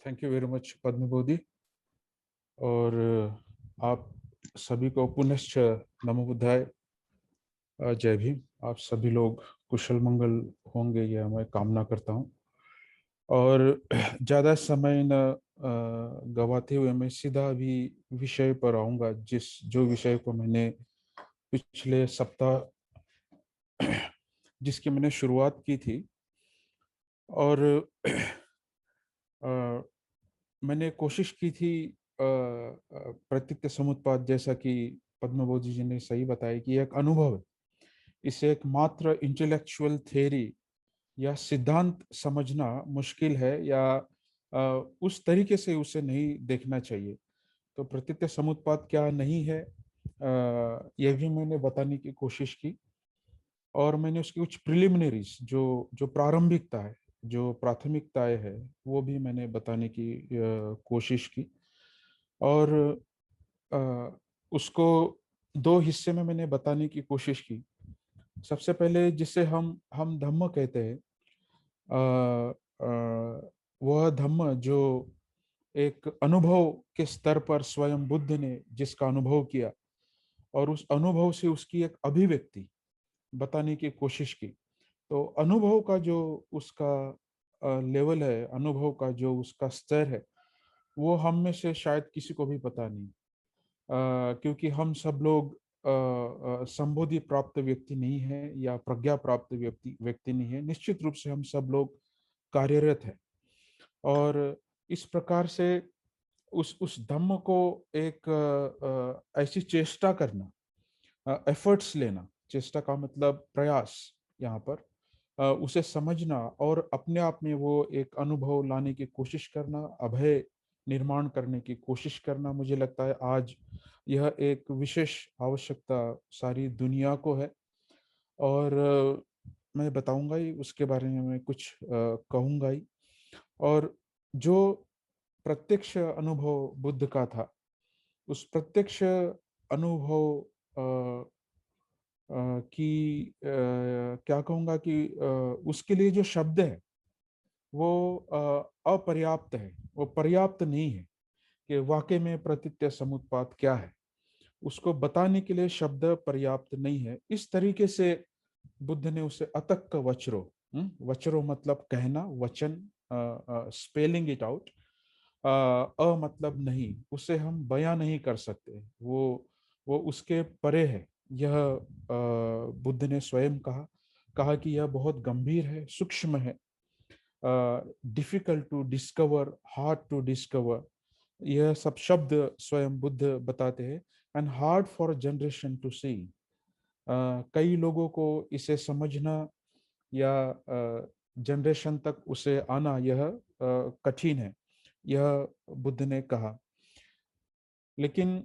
Thank you very much पद्म बोधी। और आप सभी को पुनश्च नमो बुद्धाय। जय भीम। आप सभी लोग कुशल मंगल होंगे, यह मैं कामना करता हूँ। और ज़्यादा समय न गवाते हुए मैं सीधा अभी विषय पर आऊँगा, जो विषय को मैंने पिछले सप्ताह जिसकी मैंने शुरुआत की थी। और अ, मैंने कोशिश की थी प्रतीक समुत्पाद, जैसा कि पद्मबोधी जी ने सही बताया कि एक अनुभव है। इसे एक मात्र इंटेलेक्चुअल थ्योरी या सिद्धांत समझना मुश्किल है, या उस तरीके से उसे नहीं देखना चाहिए। तो प्रतीक समुत्पाद क्या नहीं है, यह भी मैंने बताने की कोशिश की। और मैंने उसकी कुछ प्रिलिमिनरीज, जो जो प्रारंभिकता है, जो प्राथमिकताएं है, वो भी मैंने बताने की कोशिश की। और अ, उसको दो हिस्से में मैंने बताने की कोशिश की। सबसे पहले जिसे हम धम्म कहते हैं, अ, वह धम्म जो एक अनुभव के स्तर पर स्वयं बुद्ध ने जिसका अनुभव किया, और उस अनुभव से उसकी एक अभिव्यक्ति बताने की कोशिश की। तो अनुभव का जो उसका लेवल है, अनुभव का जो उसका स्तर है, वो हम में से शायद किसी को भी पता नहीं। क्योंकि हम सब लोग संबोधि प्राप्त व्यक्ति नहीं है, या प्रज्ञा प्राप्त व्यक्ति व्यक्ति नहीं है। निश्चित रूप से हम सब लोग कार्यरत है। और इस प्रकार से उस धम्म को एक ऐसी चेष्टा करना, एफर्ट्स लेना, चेष्टा का मतलब प्रयास यहाँ पर, उसे समझना और अपने आप में वो एक अनुभव लाने की कोशिश करना, अभय निर्माण करने की कोशिश करना, मुझे लगता है आज यह एक विशेष आवश्यकता सारी दुनिया को है। और मैं बताऊंगा ही उसके बारे में, मैं कुछ कहूंगा ही। और जो प्रत्यक्ष अनुभव बुद्ध का था, उस प्रत्यक्ष अनुभव क्या कहूंगा कि उसके लिए जो शब्द है वो अपर्याप्त है, वो पर्याप्त नहीं है कि वाकई में प्रतीत्य समुत्पाद क्या है। उसको बताने के लिए शब्द पर्याप्त नहीं है। इस तरीके से बुद्ध ने उसे अतक्क वचरो, वचरो मतलब कहना, वचन, स्पेलिंग इट आउट, मतलब नहीं, उसे हम बयां नहीं कर सकते। वो उसके परे है। यह बुद्ध ने स्वयं कहा कि यह बहुत गंभीर है, सूक्ष्म है, difficult to discover, hard to discover. यह सब शब्द स्वयं बुद्ध बताते हैं। And hard for generation to see. कई लोगों को इसे समझना या जनरेशन तक उसे आना, यह कठिन है, यह बुद्ध ने कहा। लेकिन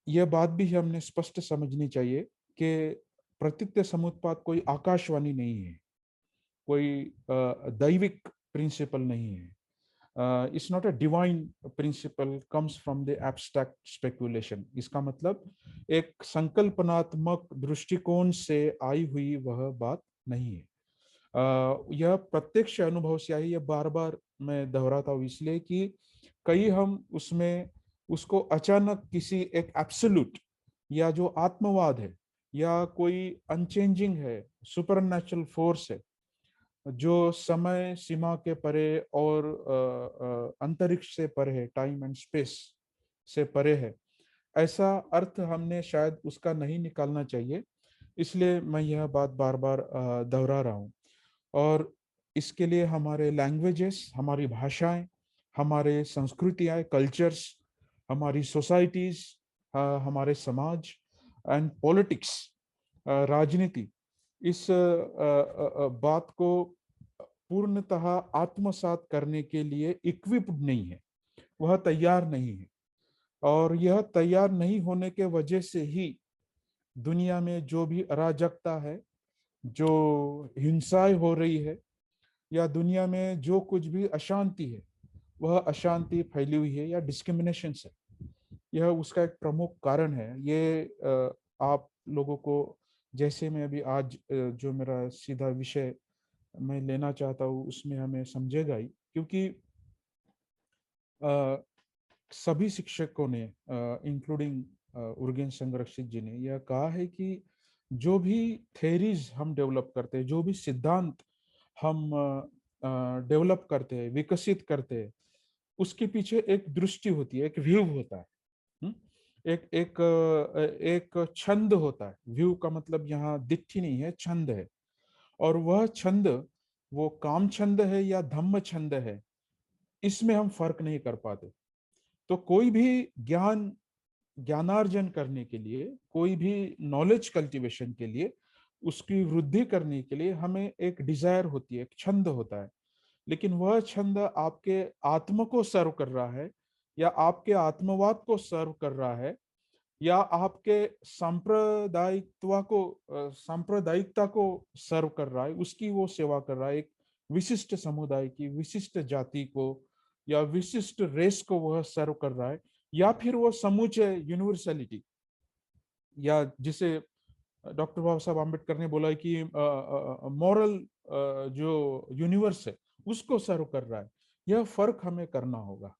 यह बात भी हमने स्पष्ट समझनी चाहिए कि प्रतीत्य समुत्पाद कोई आकाशवाणी नहीं है, कोई दैविक प्रिंसिपल नहीं है। It's not a divine principle comes from the abstract speculation. इसका मतलब एक संकल्पनात्मक दृष्टिकोण से आई हुई वह बात नहीं है। यह प्रत्यक्ष अनुभव से आई। यह बार बार मैं दोहराता हूँ इसलिए कि कई हम उसमें उसको अचानक किसी एक एब्सोल्यूट, या जो आत्मवाद है, या कोई अनचेंजिंग है, सुपरनैचुरल फोर्स है, जो समय सीमा के परे और अंतरिक्ष से परे है, टाइम एंड स्पेस से परे है, ऐसा अर्थ हमने शायद उसका नहीं निकालना चाहिए। इसलिए मैं यह बात बार बार दोहरा रहा हूँ। और इसके लिए हमारे लैंग्वेजेस, हमारी भाषाएं, हमारे संस्कृतियां, कल्चर्स, हमारी सोसाइटीज, हमारे समाज एंड पॉलिटिक्स, राजनीति, इस बात को पूर्णतः आत्मसात करने के लिए इक्विप्ड नहीं है, वह तैयार नहीं है। और यह तैयार नहीं होने के वजह से ही दुनिया में जो भी अराजकता है, जो हिंसाएं हो रही है, या दुनिया में जो कुछ भी अशांति है, वह अशांति फैली हुई है, या डिस्क्रिमिनेशन है, यह उसका एक प्रमुख कारण है। ये आप लोगों को, जैसे मैं अभी आज जो मेरा सीधा विषय मैं लेना चाहता हूँ, उसमें हमें समझेगा ही। क्योंकि सभी शिक्षकों ने इंक्लूडिंग उर्गेन संरक्षित जी ने यह कहा है कि जो भी थेरीज हम डेवलप करते हैं, जो भी सिद्धांत हम डेवलप करते हैं, विकसित करते हैं, उसके पीछे एक दृष्टि होती है, एक व्यू होता है। हम्म? एक छंद होता है। व्यू का मतलब यहाँ दिट्ठी नहीं है, छंद है। और वह छंद, वो काम छंद है या धम्म छंद है, इसमें हम फर्क नहीं कर पाते। तो कोई भी ज्ञानार्जन करने के लिए, कोई भी नॉलेज कल्टीवेशन के लिए, उसकी वृद्धि करने के लिए हमें एक डिजायर होती है, एक छंद होता है। लेकिन वह छंद आपके आत्म को सर्व कर रहा है, या आपके आत्मवाद को सर्व कर रहा है, या आपके सांप्रदायिकता को सर्व कर रहा है, उसकी वो सेवा कर रहा है, एक विशिष्ट समुदाय की, विशिष्ट जाति को या विशिष्ट रेस को वह सर्व कर रहा है, या फिर वो समूचे यूनिवर्सलिटी, या जिसे डॉक्टर बाबा साहब आम्बेडकर ने बोला है कि मॉरल जो यूनिवर्स है उसको सर्व कर रहा है। यह फर्क हमें करना होगा।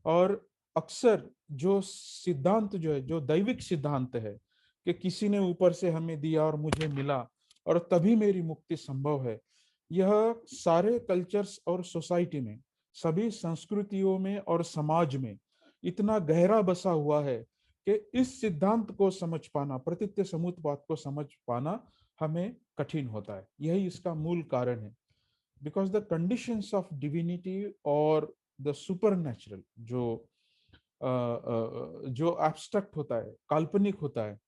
और अक्सर जो सिद्धांत जो है, जो दैविक सिद्धांत है कि किसी ने ऊपर से हमें दिया और मुझे मिला और तभी मेरी मुक्ति संभव है, यह सारे कल्चर्स और सोसाइटी में, सभी संस्कृतियों में और समाज में इतना गहरा बसा हुआ है कि इस सिद्धांत को समझ पाना, प्रतीत्य समुत्पाद को समझ पाना हमें कठिन होता है। यही इसका मूल कारण है। Because the conditions of divinity और द सुपरनैचुरल, जो एब्स्ट्रैक्ट होता है, काल्पनिक होता है,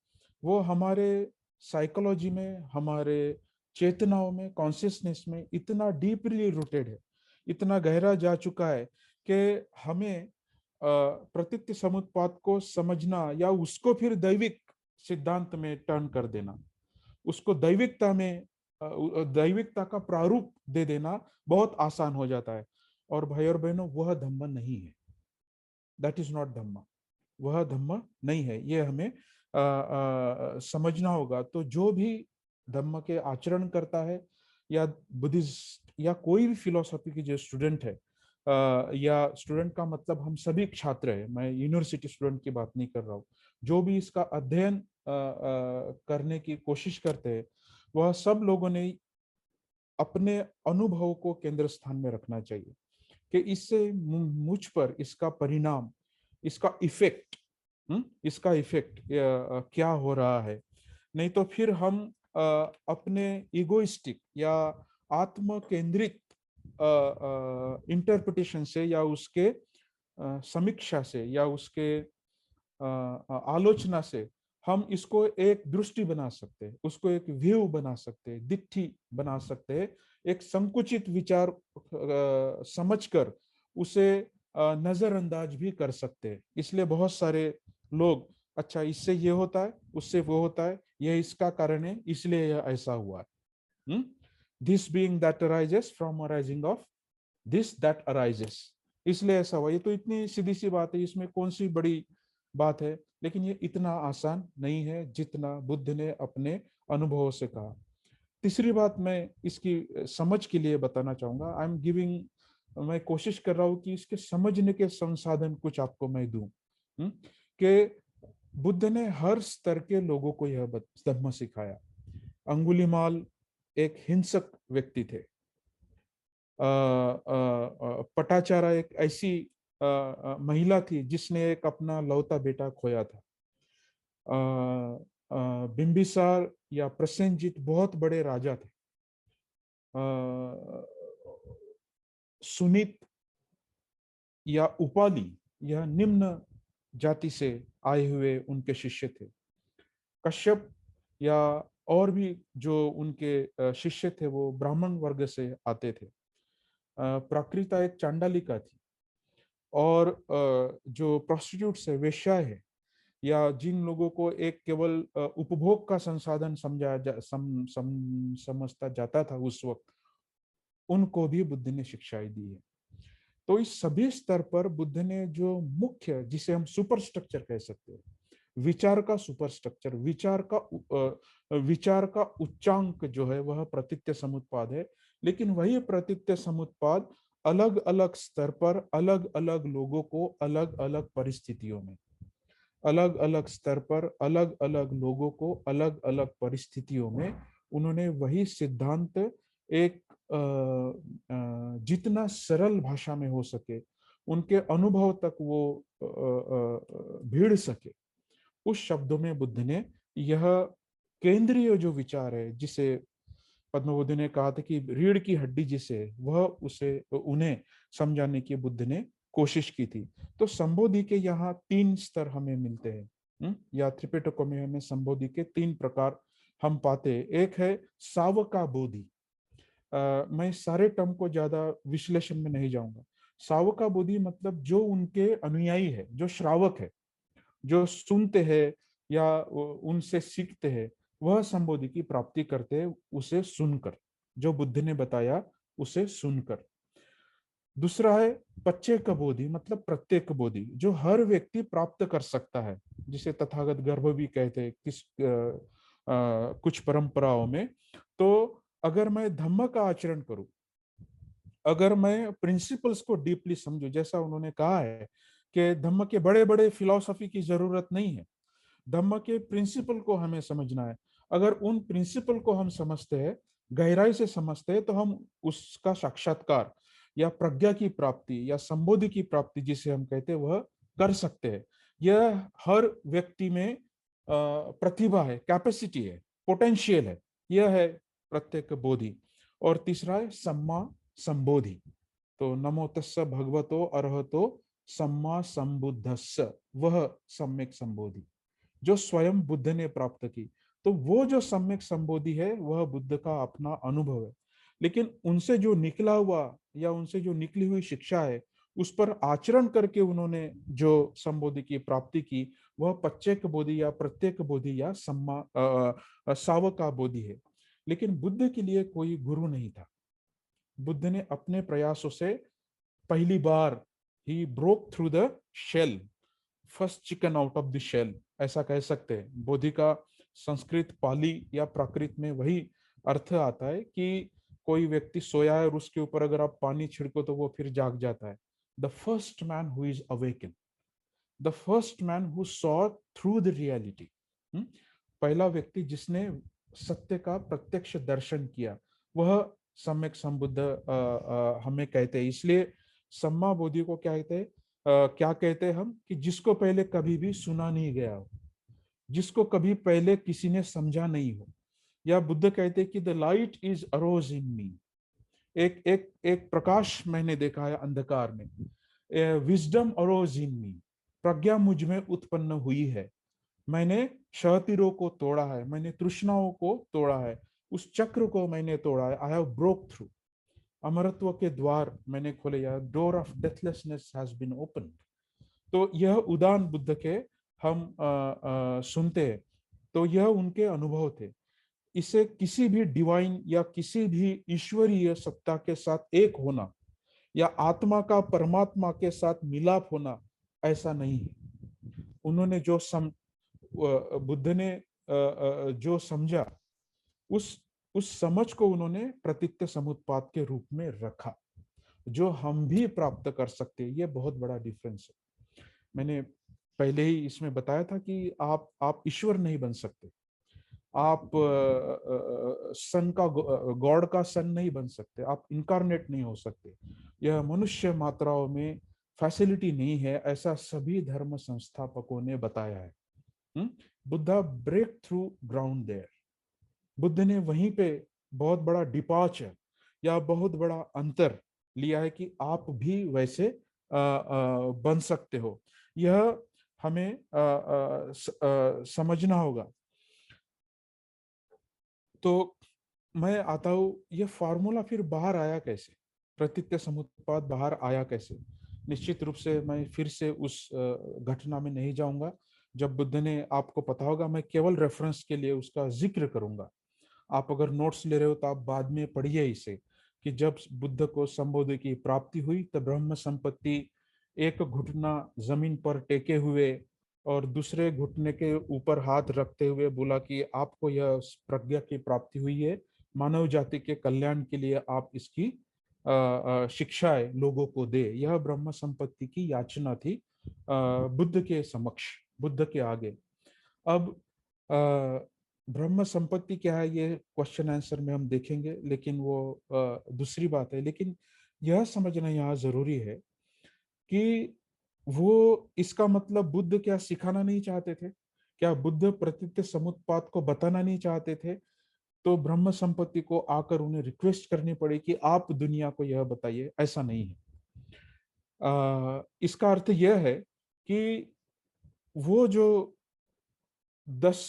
वो हमारे साइकोलॉजी में, हमारे चेतनाओं में, कॉन्शियसनेस में इतना डीपली रूटेड है, इतना गहरा जा चुका है कि हमें प्रतीत्य समुत्पाद को समझना या उसको फिर दैविक सिद्धांत में टर्न कर देना, उसको दैविकता का प्रारूप दे देना बहुत आसान हो जाता है। और भाई और बहनों, वह धम्म नहीं है। दैट इज नॉट धम्म। वह धम्म नहीं है, ये हमें समझना होगा। तो जो भी धम्म के आचरण करता है, या बुद्धिस्ट या कोई भी फिलोसॉफी की जो स्टूडेंट है, या स्टूडेंट का मतलब हम सभी छात्र हैं, मैं यूनिवर्सिटी स्टूडेंट की बात नहीं कर रहा हूँ, जो भी इसका अध्ययन करने की कोशिश करते हैं, वह सब लोगों ने अपने अनुभव को केंद्र स्थान में रखना चाहिए कि इससे मुझ पर इसका परिणाम, इसका इफेक्ट, इसका इफेक्ट क्या हो रहा है। नहीं तो फिर हम अपने इगोइस्टिक या आत्म केंद्रित इंटरप्रिटेशन से, या उसके समीक्षा से, या उसके आलोचना से हम इसको एक दृष्टि बना सकते हैं, उसको एक व्यू बना सकते हैं, दिट्ठी बना सकते हैं, एक संकुचित विचार समझकर उसे नजरअंदाज भी कर सकते हैं। इसलिए बहुत सारे लोग, अच्छा इससे ये होता है, उससे वो होता है, यह इसका कारण है, इसलिए यह ऐसा हुआ है। This being that arises from arising of this that arises, इसलिए ऐसा हुआ। ये तो इतनी सीधी सी बात है, इसमें कौन सी बड़ी बात है। लेकिन ये इतना आसान नहीं है जितना बुद्ध ने अपने अनुभवों से कहा। तीसरी बात मैं इसकी समझ के लिए बताना चाहूंगा। आई एम गिविंग, मैं कोशिश कर रहा हूं कि इसके समझने के संसाधन कुछ आपको मैं दूं, कि बुद्ध ने हर स्तर के लोगों को यह धम्म सिखाया। अंगुलीमाल एक हिंसक व्यक्ति थे। पटाचारा एक ऐसी महिला थी जिसने एक अपना लौता बेटा खोया था। बिंबिसार या प्रसेनजीत बहुत बड़े राजा थे। सुनीत या उपाली यह निम्न जाति से आए हुए उनके शिष्य थे। कश्यप या और भी जो उनके शिष्य थे वो ब्राह्मण वर्ग से आते थे। प्राकृता एक चांडालिका थी। और जो प्रोस्टिट्यूट्स है, वेश्या है, या जिन लोगों को एक केवल उपभोग का संसाधन समझता जाता था उस वक्त, उनको भी बुद्ध ने शिक्षाएं दी है। तो इस सभी स्तर पर बुद्ध ने जो मुख्य, जिसे हम सुपर स्ट्रक्चर कह सकते हैं, विचार का सुपर स्ट्रक्चर, विचार का उच्चांक जो है वह प्रतीत्य समुत्पाद है। लेकिन वही प्रतीत्य समुत्पाद अलग अलग स्तर पर, अलग अलग लोगों को, अलग अलग परिस्थितियों में, अलग अलग स्तर पर, अलग अलग लोगों को, अलग अलग परिस्थितियों में उन्होंने वही सिद्धांत एक जितना सरल भाषा में हो सके, उनके अनुभव तक वो भिड़ सके, उस शब्दों में बुद्ध ने यह केंद्रीय जो विचार है, जिसे पद्म बुद्ध ने कहा था कि रीढ़ की हड्डी जिसे, वह उसे उन्हें समझाने की बुद्ध ने कोशिश की थी। तो संबोधि के यहाँ 3 स्तर हमें मिलते हैं, या त्रिपिटकों में हमें संबोधि के 3 प्रकार हम पाते हैं। एक है सावका बोधि। मैं सारे टर्म को ज्यादा विश्लेषण में नहीं जाऊंगा। सावका बोधि मतलब जो उनके अनुयायी है, जो श्रावक है, जो सुनते हैं या उनसे सीखते हैं, वह संबोधि की प्राप्ति करते हैं उसे सुनकर, जो बुद्ध ने बताया उसे सुनकर। दूसरा है पच्चेक बोधि, मतलब प्रत्येक बोधि, जो हर व्यक्ति प्राप्त कर सकता है, जिसे तथागत गर्भ भी कहते हैं कुछ परंपराओं में। तो अगर मैं धम्म का आचरण करूं, अगर मैं प्रिंसिपल्स को डीपली समझूं, जैसा उन्होंने कहा है कि धम्म के बड़े बड़े फिलॉसफी की जरूरत नहीं है, धम्म के प्रिंसिपल को हमें समझना है। अगर उन प्रिंसिपल को हम समझते हैं, गहराई से समझते हैं, तो हम उसका साक्षात्कार या प्रज्ञा की प्राप्ति या संबोधि की प्राप्ति जिसे हम कहते हैं, वह कर सकते हैं। यह हर व्यक्ति में प्रतिभा है, कैपेसिटी है, पोटेंशियल है। यह है प्रत्येक बोधि। और तीसरा है सम्मा संबोधि। तो नमो तस्स भगवतो अरहतो सम्मा संबुद्धस्स, वह सम्यक संबोधि जो स्वयं बुद्ध ने प्राप्त की। तो वो जो सम्यक संबोधि है, वह बुद्ध का अपना अनुभव है। लेकिन उनसे जो निकला हुआ या उनसे जो निकली हुई शिक्षा है, उस पर आचरण करके उन्होंने जो संबोधि की प्राप्ति की, वह पच्चेक बोधि या प्रत्येक बोधि या सावका बोधि है। लेकिन बुद्ध के लिए कोई गुरु नहीं था। बुद्ध ने अपने प्रयासों से पहली बार ही broke through the shell, first chicken out of the shell, ऐसा कह सकते हैं। बोधि का संस्कृत, पाली या प्राकृत में वही अर्थ आता है कि कोई व्यक्ति सोया है और उसके ऊपर अगर आप पानी छिड़को तो वो फिर जाग जाता है। The first man who is awaken, the first man who saw through the reality, पहला व्यक्ति जिसने सत्य का प्रत्यक्ष दर्शन किया, वह सम्यक संबुद्ध हमें कहते हैं। इसलिए सम्मा बोधि को क्या कहते हैं, क्या कहते हैं हम, कि जिसको पहले कभी भी सुना नहीं गया हो, जिसको कभी पहले किसी ने समझा नहीं हो। या बुद्ध कहते हैं कि द लाइट इज अरोज इन मी, एक एक एक प्रकाश मैंने देखा है अंधकार में। विजडम अरोज इन मी, प्रज्ञा मुझ में उत्पन्न हुई है। मैंने क्षतिरों को तोड़ा है, मैंने तृष्णाओं को तोड़ा है, उस चक्र को मैंने तोड़ा है। आई हैव ब्रोक थ्रू, अमरत्व के द्वार मैंने खोले, या door of deathlessness has been open. तो यह उदान बुद्ध के हम सुनते हैं। तो यह उनके अनुभव थे। इसे किसी भी डिवाइन या किसी भी ईश्वरीय सत्ता के साथ एक होना, या आत्मा का परमात्मा के साथ मिलाप होना, ऐसा नहीं है। उन्होंने जो बुद्ध ने जो समझा, उस समझ को उन्होंने प्रतित्य समुत्पाद के रूप में रखा, जो हम भी प्राप्त कर सकते हैं। ये बहुत बड़ा डिफरेंस है। मैंने पहले ही इसमें बताया था कि आप ईश्वर नहीं बन सकते, आप सन का, गॉड का सन नहीं बन सकते, आप इनकारनेट नहीं हो सकते। यह मनुष्य मात्राओं में फैसिलिटी नहीं है, ऐसा सभी धर्म संस्थापकों ने बताया है। Buddha break through ground there. Buddha ने वहीं पे बहुत बड़ा डिपार्चर या बहुत बड़ा अंतर लिया है कि आप भी वैसे बन सकते हो। यह हमें समझना होगा। तो मैं आता हूं, यह फार्मूला फिर बाहर आया कैसे, प्रतित्य समुत्पाद बाहर आया कैसे। निश्चित रूप से मैं फिर से उस घटना में नहीं जाऊंगा जब बुद्ध ने, आपको पता होगा, मैं केवल रेफरेंस के लिए उसका जिक्र करूंगा। आप अगर नोट्स ले रहे हो तो आप बाद में पढ़िए इसे, कि जब बुद्ध को संबोधि की प्राप्ति हुई तो ब्रह्म संपत्ति एक घुटना जमीन पर टेके हुए और दूसरे घुटने के ऊपर हाथ रखते हुए बोला कि आपको यह प्रज्ञा की प्राप्ति हुई है, मानव जाति के कल्याण के लिए आप इसकी शिक्षाएं लोगों को दे। यह ब्रह्म संपत्ति की याचना थी बुद्ध के समक्ष, बुद्ध के आगे। अब ब्रह्म संपत्ति क्या है ये क्वेश्चन आंसर में हम देखेंगे, लेकिन वो दूसरी बात है। लेकिन यह समझना यहाँ जरूरी है कि वो, इसका मतलब बुद्ध क्या सिखाना नहीं चाहते थे? क्या बुद्ध प्रतीत समुत्पाद को बताना नहीं चाहते थे? तो ब्रह्म संपत्ति को आकर उन्हें रिक्वेस्ट करनी पड़ी कि आप दुनिया को यह बताइए? ऐसा नहीं है। इसका अर्थ यह है कि वो जो 10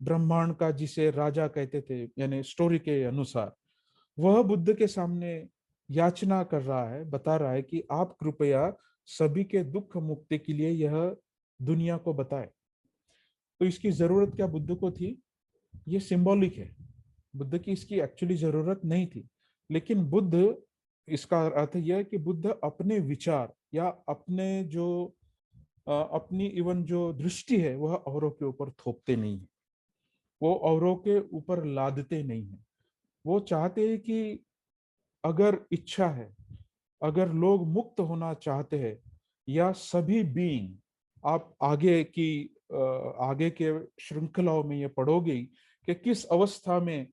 ब्रह्मांड का जिसे राजा कहते थे, यानी स्टोरी के अनुसार, वह बुद्ध के सामने याचना कर रहा है, बता रहा है कि आप कृपया सभी के दुख मुक्ति के लिए यह दुनिया को बताएं। तो इसकी जरूरत क्या बुद्ध को थी? ये सिंबॉलिक है, बुद्ध की इसकी एक्चुअली जरूरत नहीं थी। लेकिन बुद्ध, इसका अर्थ यह है कि बुद्ध अपने विचार या अपने जो अपनी इवन जो दृष्टि है वह औरों के ऊपर थोपते नहीं है, वो औरों के ऊपर लादते नहीं है। वो चाहते हैं कि अगर इच्छा है, अगर लोग मुक्त होना चाहते हैं, या सभी बीइंग, आप आगे के श्रृंखलाओं में ये पढ़ोगे कि किस अवस्था में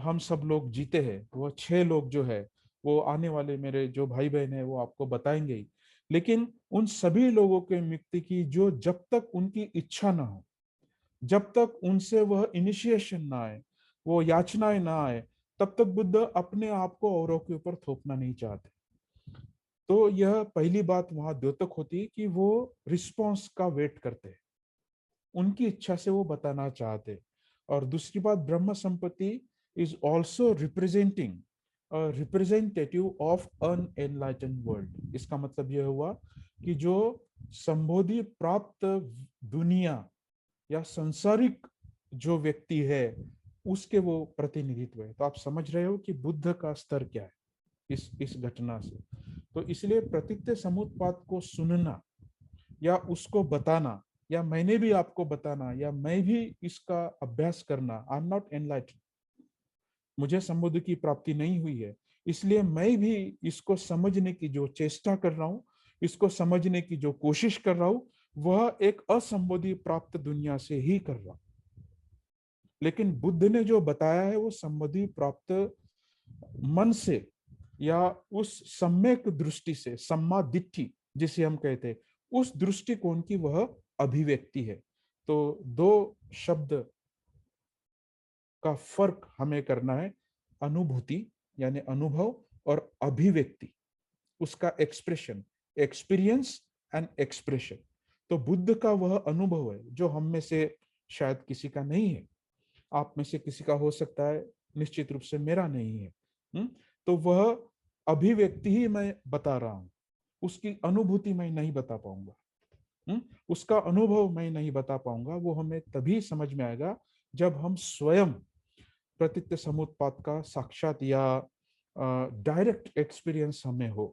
हम सब लोग जीते हैं। वो 6 लोग जो है, वो आने वाले मेरे जो भाई बहन है वो आपको बताएंगे ही। लेकिन उन सभी लोगों के मुक्ति की जो, जब तक उनकी इच्छा ना हो, जब तक उनसे वह इनिशिएशन ना आए, वो याचनाएं ना आए, तब तक बुद्ध अपने आप को औरों के ऊपर थोपना नहीं चाहते। तो यह पहली बात वहां द्योतक होती है कि वो रिस्पॉन्स का वेट करते हैं, उनकी इच्छा से वो बताना चाहते हैं। और दूसरी बात, ब्रह्म संपत्ति is also representing representative of an enlighten world. इसका मतलब यह हुआ कि जो संबोधि प्राप्त दुनिया या संसारिक जो व्यक्ति है, उसके वो प्रतिनिधित्व है। तो आप समझ रहे हो कि बुद्ध का स्तर क्या है इस घटना से। तो इसलिए प्रतीत समुत्पाद को सुनना या उसको बताना, या मैंने भी आपको बताना, या मैं भी इसका अभ्यास करना, आई एम नॉट एनलाइटन, मुझे संबोधि की प्राप्ति नहीं हुई है, इसलिए मैं भी इसको समझने की जो चेष्टा कर रहा हूं, इसको समझने की जो कोशिश कर रहा हूं, वह एक असंबोधि प्राप्त दुनिया से ही कर रहा हूं। लेकिन बुद्ध ने जो बताया है वो संबोधि प्राप्त मन से, या उस सम्यक दृष्टि से, सम्मा दिट्ठी जिसे हम कहते हैं, उस दृष्टिकोण की वह अभिव्यक्ति है। तो 2 शब्द का फर्क हमें करना है, अनुभूति यानी अनुभव, और अभिव्यक्ति उसका एक्सप्रेशन, एक्सपीरियंस एंड एक्सप्रेशन। तो बुद्ध का वह अनुभव है जो हम में से शायद किसी का नहीं है, आप में से किसी का हो सकता है, निश्चित रूप से मेरा नहीं है। तो वह अभिव्यक्ति ही मैं बता रहा हूं, उसकी अनुभूति मैं नहीं बता पाऊंगा। उसका अनुभव मैं नहीं बता पाऊंगा। वो हमें तभी समझ में आएगा जब हम स्वयं प्रतीत समुत्पाद का साक्षात या डायरेक्ट एक्सपीरियंस हमें हो।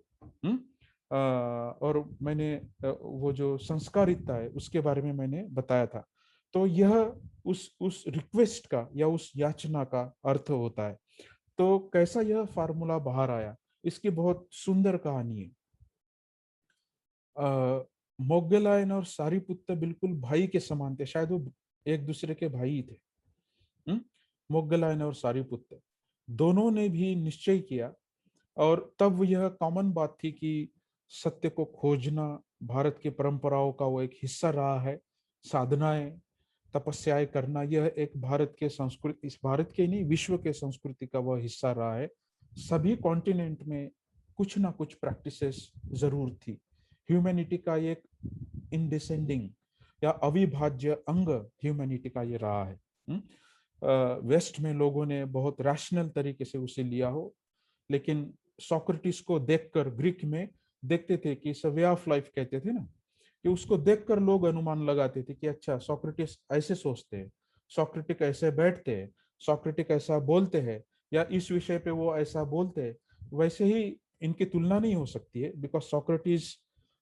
और मैंने वो जो संस्कारिता है उसके बारे में मैंने बताया था। तो यह उस रिक्वेस्ट का या उस याचना का अर्थ होता है। तो कैसा यह फार्मूला बाहर आया, इसकी बहुत सुंदर कहानी है। मोग्गलायन और सारिपुत्त बिल्कुल भाई के समान थे, शायद वो एक दूसरे के भाई थे। मोग्गलायन और सारिपुत्त दोनों ने भी निश्चय किया, और तब यह कॉमन बात थी कि सत्य को खोजना भारत की परंपराओं का वो एक हिस्सा रहा है। साधनाएं, तपस्याएं करना, यह एक भारत के संस्कृति, इस भारत के नहीं विश्व के संस्कृति का वह हिस्सा रहा है। सभी कॉन्टिनेंट में कुछ ना कुछ प्रैक्टिसेस जरूर थी। ह्यूमैनिटी का एक इनडिसेंडिंग या अविभाज्य अंग ह्यूमैनिटी का ये रहा है। वेस्ट में लोगों ने बहुत रैशनल तरीके से उसे लिया हो, लेकिन सोक्रेटिस को देखकर, ग्रीक में देखते थे कि वे ऑफ लाइफ कहते थे ना, कि उसको देखकर लोग अनुमान लगाते थे कि अच्छा सोक्रेटिस ऐसे सोचते हैं, सोक्रेटिक ऐसे बैठते हैं, सोक्रेटिक ऐसा बोलते हैं, या इस विषय पे वो ऐसा बोलते हैं। वैसे ही इनकी तुलना नहीं हो सकती है, because Socrates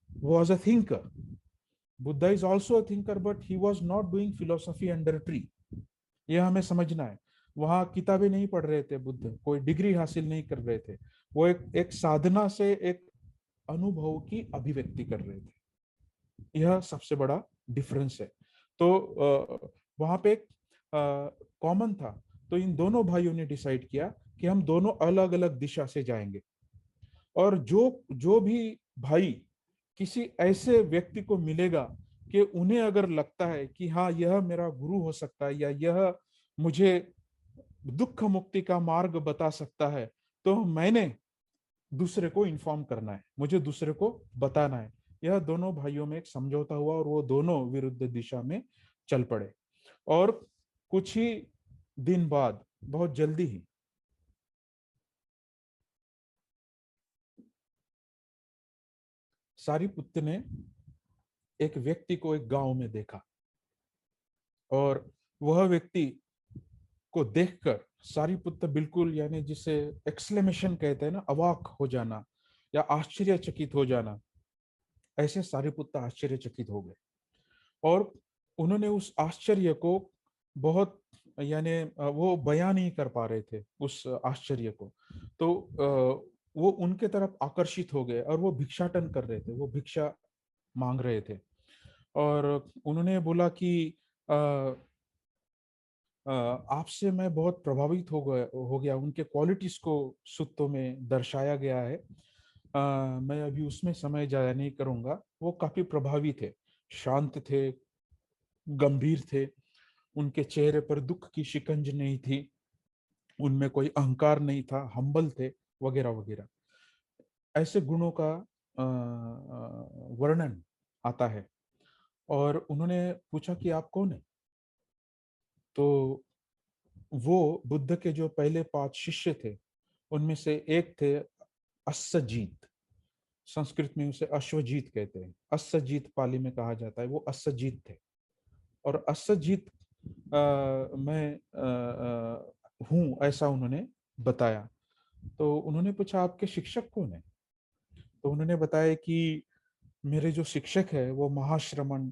was a thinker. Buddha is also a thinker, but he was not doing philosophy under tree. यह हमें समझना है। वहां किताबें नहीं पढ़ रहे थे बुद्ध, कोई डिग्री हासिल नहीं कर रहे थे। वो एक साधना से एक अनुभव की अभिव्यक्ति कर रहे थे। यह सबसे बड़ा डिफरेंस है। तो वहां पे एक कॉमन था। तो इन दोनों भाइयों ने डिसाइड किया कि हम दोनों अलग अलग दिशा से जाएंगे। और जो जो भी भाई किसी ऐसे व्यक्ति को मिलेगा कि उन्हें अगर लगता है कि हाँ यह मेरा गुरु हो सकता है या यह मुझे दुख मुक्ति का मार्ग बता सकता है, तो मैंने दूसरे को इन्फॉर्म करना है, मुझे दूसरे को बताना है। यह दोनों भाइयों में एक समझौता हुआ और वो दोनों विरुद्ध दिशा में चल पड़े। और कुछ ही दिन बाद, बहुत जल्दी ही, सारिपुत्त ने एक व्यक्ति को एक गांव में देखा। और वह व्यक्ति को देखकर सारिपुत्त बिल्कुल, यानी जिसे एक्सक्लेमेशन कहते हैं ना, अवाक हो जाना या आश्चर्यचकित हो जाना, ऐसे सारिपुत्त आश्चर्यचकित हो गए। और उन्होंने उस आश्चर्य को बहुत, यानी वो बयान नहीं कर पा रहे थे उस आश्चर्य को। तो वो उनके तरफ आकर्षित हो गए और वो भिक्षाटन कर रहे थे, वो भिक्षा मांग रहे थे। और उन्होंने बोला कि अ, आपसे मैं बहुत प्रभावित हो गया। उनके क्वालिटीज को सूत्रों में दर्शाया गया है। मैं अभी उसमें समय जाया नहीं करूंगा। वो काफी प्रभावी थे, शांत थे, गंभीर थे, उनके चेहरे पर दुख की शिकंज नहीं थी, उनमें कोई अहंकार नहीं था, हम्बल थे, वगैरह वगैरह। ऐसे गुणों का वर्णन आता है। और उन्होंने पूछा कि आप कौन है। तो वो बुद्ध के जो पहले 5 शिष्य थे, उनमें से एक थे अस्सजीत। संस्कृत में उसे अश्वजीत कहते हैं, अस्सजीत पाली में कहा जाता है, वो अस्सजीत थे। और अस्सजीत मैं हूं, ऐसा उन्होंने बताया। तो उन्होंने पूछा आपके शिक्षक कौन है। तो उन्होंने बताया कि मेरे जो शिक्षक है वो महाश्रमण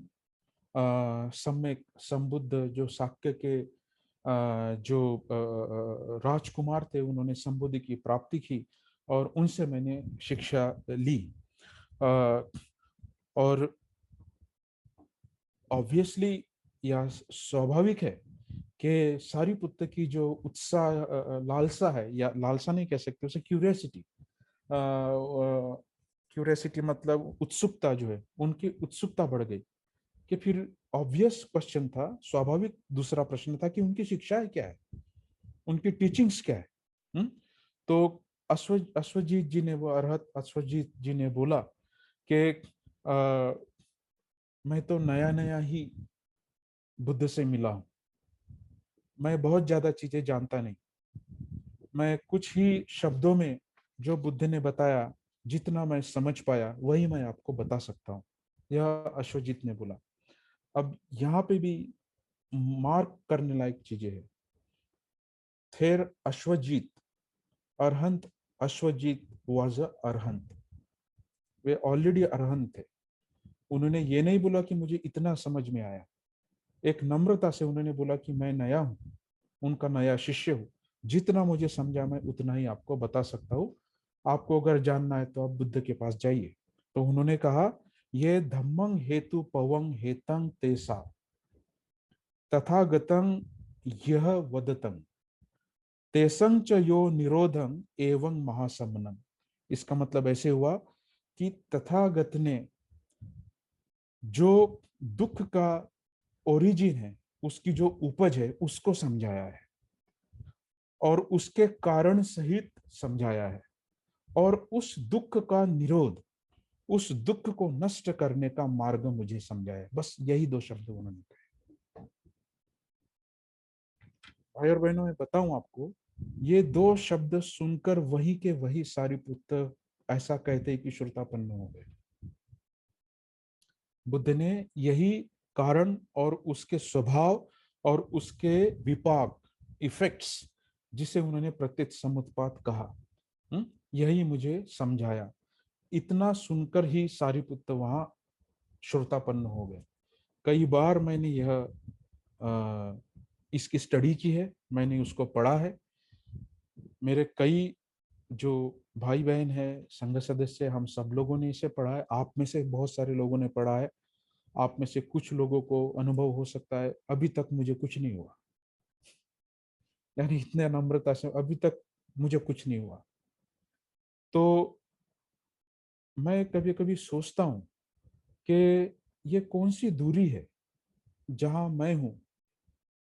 सम्यक संबुद्ध, जो शाक्य के जो राजकुमार थे, उन्होंने संबुद्धि की प्राप्ति की और उनसे मैंने शिक्षा ली। अ, और ऑब्वियसली या स्वाभाविक है कि सारिपुत्र की जो उत्साह, लालसा है, या लालसा नहीं कह सकते उसे, क्यूरियोसिटी। क्यूरियोसिटी मतलब उत्सुकता, जो है उनकी उत्सुकता बढ़ गई। कि फिर ऑब्वियस क्वेश्चन था, स्वाभाविक दूसरा प्रश्न था कि उनकी शिक्षाएं क्या है, उनकी टीचिंग्स क्या है। तो अश्वजीत जी ने, वो अरहत अश्वजीत जी ने बोला कि मैं तो नया नया ही बुद्ध से मिला हूं, मैं बहुत ज्यादा चीजें जानता नहीं। मैं कुछ ही शब्दों में जो बुद्ध ने बताया, जितना मैं समझ पाया वही मैं आपको बता सकता हूँ, यह अश्वजीत ने बोला। अब यहाँ पे भी मार्क करने लायक चीजें हैं। फिर अश्वजीत, अरहंत अश्वजीत वाज अ अरहंत। वे ऑलरेडी अरहंत थे। उन्होंने ये नहीं बोला कि मुझे इतना समझ में आया। एक नम्रता से उन्होंने बोला कि मैं नया हूँ, उनका नया शिष्य हूँ, जितना मुझे समझा मैं उतना ही आपको बता सकता हूँ। आपको अगर जानना है तो आप बुद्ध के पास जाइए। तो उन्होंने कहा, ये धम्मं हेतु पवं हेतं तेसा तथागतं यह वदतं तेसं च यो निरोधं एवं महासमनम। इसका मतलब ऐसे हुआ कि तथागत ने जो दुख का ओरिजिन है, उसकी जो उपज है, उसको समझाया है और उसके कारण सहित समझाया है। और उस दुख का निरोध, उस दुख को नष्ट करने का मार्ग मुझे समझाया। बस यही 2 शब्द उन्होंने कहे। भाई और बहनों, मैं बताऊं आपको, ये 2 शब्द सुनकर वही के वही सारिपुत्र ऐसा कहते कि श्रोतापन्न हो गए। बुद्ध ने यही कारण और उसके स्वभाव और उसके विपाक, इफेक्ट्स, जिसे उन्होंने प्रत्यक्ष समुत्पात कहा, यही मुझे समझाया। इतना सुनकर ही सारिपुत्र वहां श्रोतापन्न हो गए। कई बार मैंने यह इसकी स्टडी की है, मैंने उसको पढ़ा है। मेरे कई जो भाई बहन है, संघ सदस्य, हम सब लोगों ने इसे पढ़ा है, आप में से बहुत सारे लोगों ने पढ़ा है, आप में से कुछ लोगों को अनुभव हो सकता है, अभी तक मुझे कुछ नहीं हुआ। यानी इतने नम्रता से, अभी तक मुझे कुछ नहीं हुआ। तो मैं कभी कभी सोचता हूँ कि ये कौन सी दूरी है जहां मैं हूं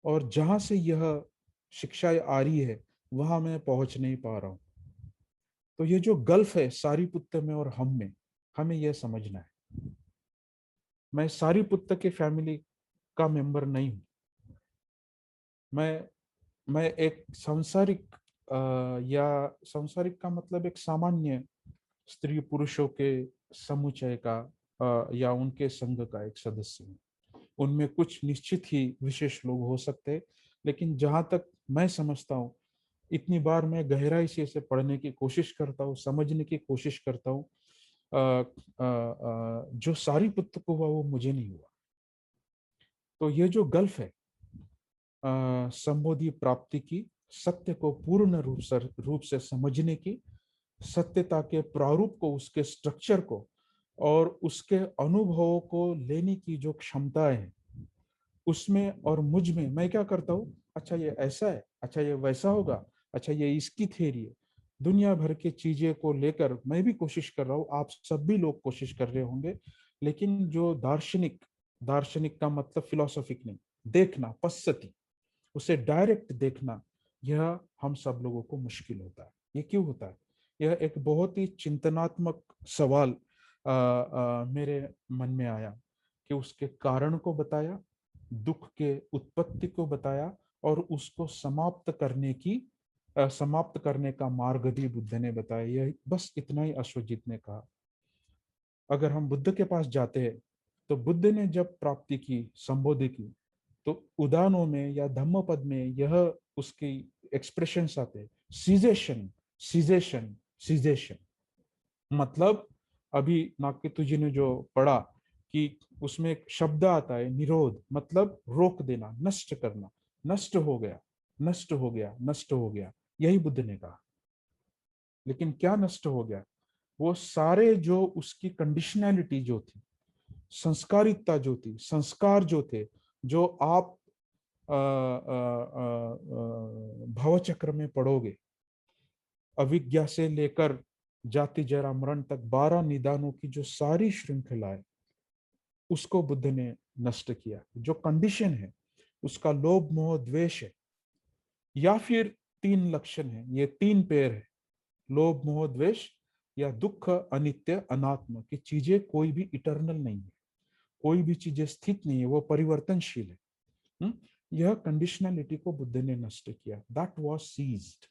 और जहां से यह शिक्षा आ रही है, वहां मैं पहुंच नहीं पा रहा हूं। तो ये जो गल्फ है सारीपुत्र में और हम में, हमें यह समझना है। मैं सारीपुत्र के फैमिली का मेंबर नहीं हूं। मैं मैं एक सांसारिक या सांसारिक का मतलब एक सामान्य स्त्री पुरुषों के समुच्चय का या उनके संघ का एक सदस्य हूँ। उनमें कुछ निश्चित ही विशेष लोग हो सकते हैं, लेकिन जहां तक मैं समझता हूँ, इतनी बार मैं गहराई से इसे पढ़ने की कोशिश करता हूँ, समझने की कोशिश करता हूँ, जो सारी पुत्र को हुआ वो मुझे नहीं हुआ। तो ये जो गल्फ है संबोधि प्राप्ति की, सत्य को पूर्ण रूप से समझने की, सत्यता के प्रारूप को, उसके स्ट्रक्चर को और उसके अनुभवों को लेने की जो क्षमता है, उसमें और मुझ में मैं क्या करता हूँ, अच्छा ये ऐसा है, अच्छा ये वैसा होगा, अच्छा ये इसकी थ्योरी है। दुनिया भर की चीजें को लेकर मैं भी कोशिश कर रहा हूँ, आप सब भी लोग कोशिश कर रहे होंगे, लेकिन जो दार्शनिक, दार्शनिक का मतलब फिलोसॉफिक नहीं, देखना, पश्यति, उसे डायरेक्ट देखना, यह हम सब लोगों को मुश्किल होता है। ये क्यों होता है? यह एक बहुत ही चिंतनात्मक सवाल मेरे मन में आया कि उसके कारण को बताया, दुख के उत्पत्ति को बताया और उसको समाप्त करने का मार्ग भी बुद्ध ने बताया। यह बस इतना ही अश्वजित ने कहा। अगर हम बुद्ध के पास जाते हैं, तो बुद्ध ने जब प्राप्ति की, संबोधि की, तो उदानों में या धम्मपद में यह उसकी एक्सप्रेशंस आते हैं, सीजेशन, सीजेशन, सीजेशन। मतलब अभी नागकेतु जी ने जो पढ़ा कि उसमें एक शब्द आता है निरोध, मतलब रोक देना, नष्ट करना, नष्ट हो गया, नष्ट हो गया, नष्ट हो गया, यही बुद्ध ने कहा। लेकिन क्या नष्ट हो गया? वो सारे जो उसकी कंडीशनैलिटी जो थी, संस्कारिता जो थी, संस्कार जो थे, जो आप भवचक्र में पढ़ोगे, अविज्ञा से लेकर जाति जरा मरण तक 12 निदानों की जो सारी श्रृंखला है, उसको बुद्ध ने नष्ट किया। जो कंडीशन है उसका लोभ मोह द्वेष है, या फिर तीन लक्षण है, ये तीन पैर है, लोभ मोह द्वेष या दुख अनित्य अनात्म की चीजें, कोई भी इटर्नल नहीं है, कोई भी चीजें स्थित नहीं है, वो परिवर्तनशील है। यह कंडीशनलिटी को बुद्ध ने नष्ट किया, दैट वाज सीज्ड,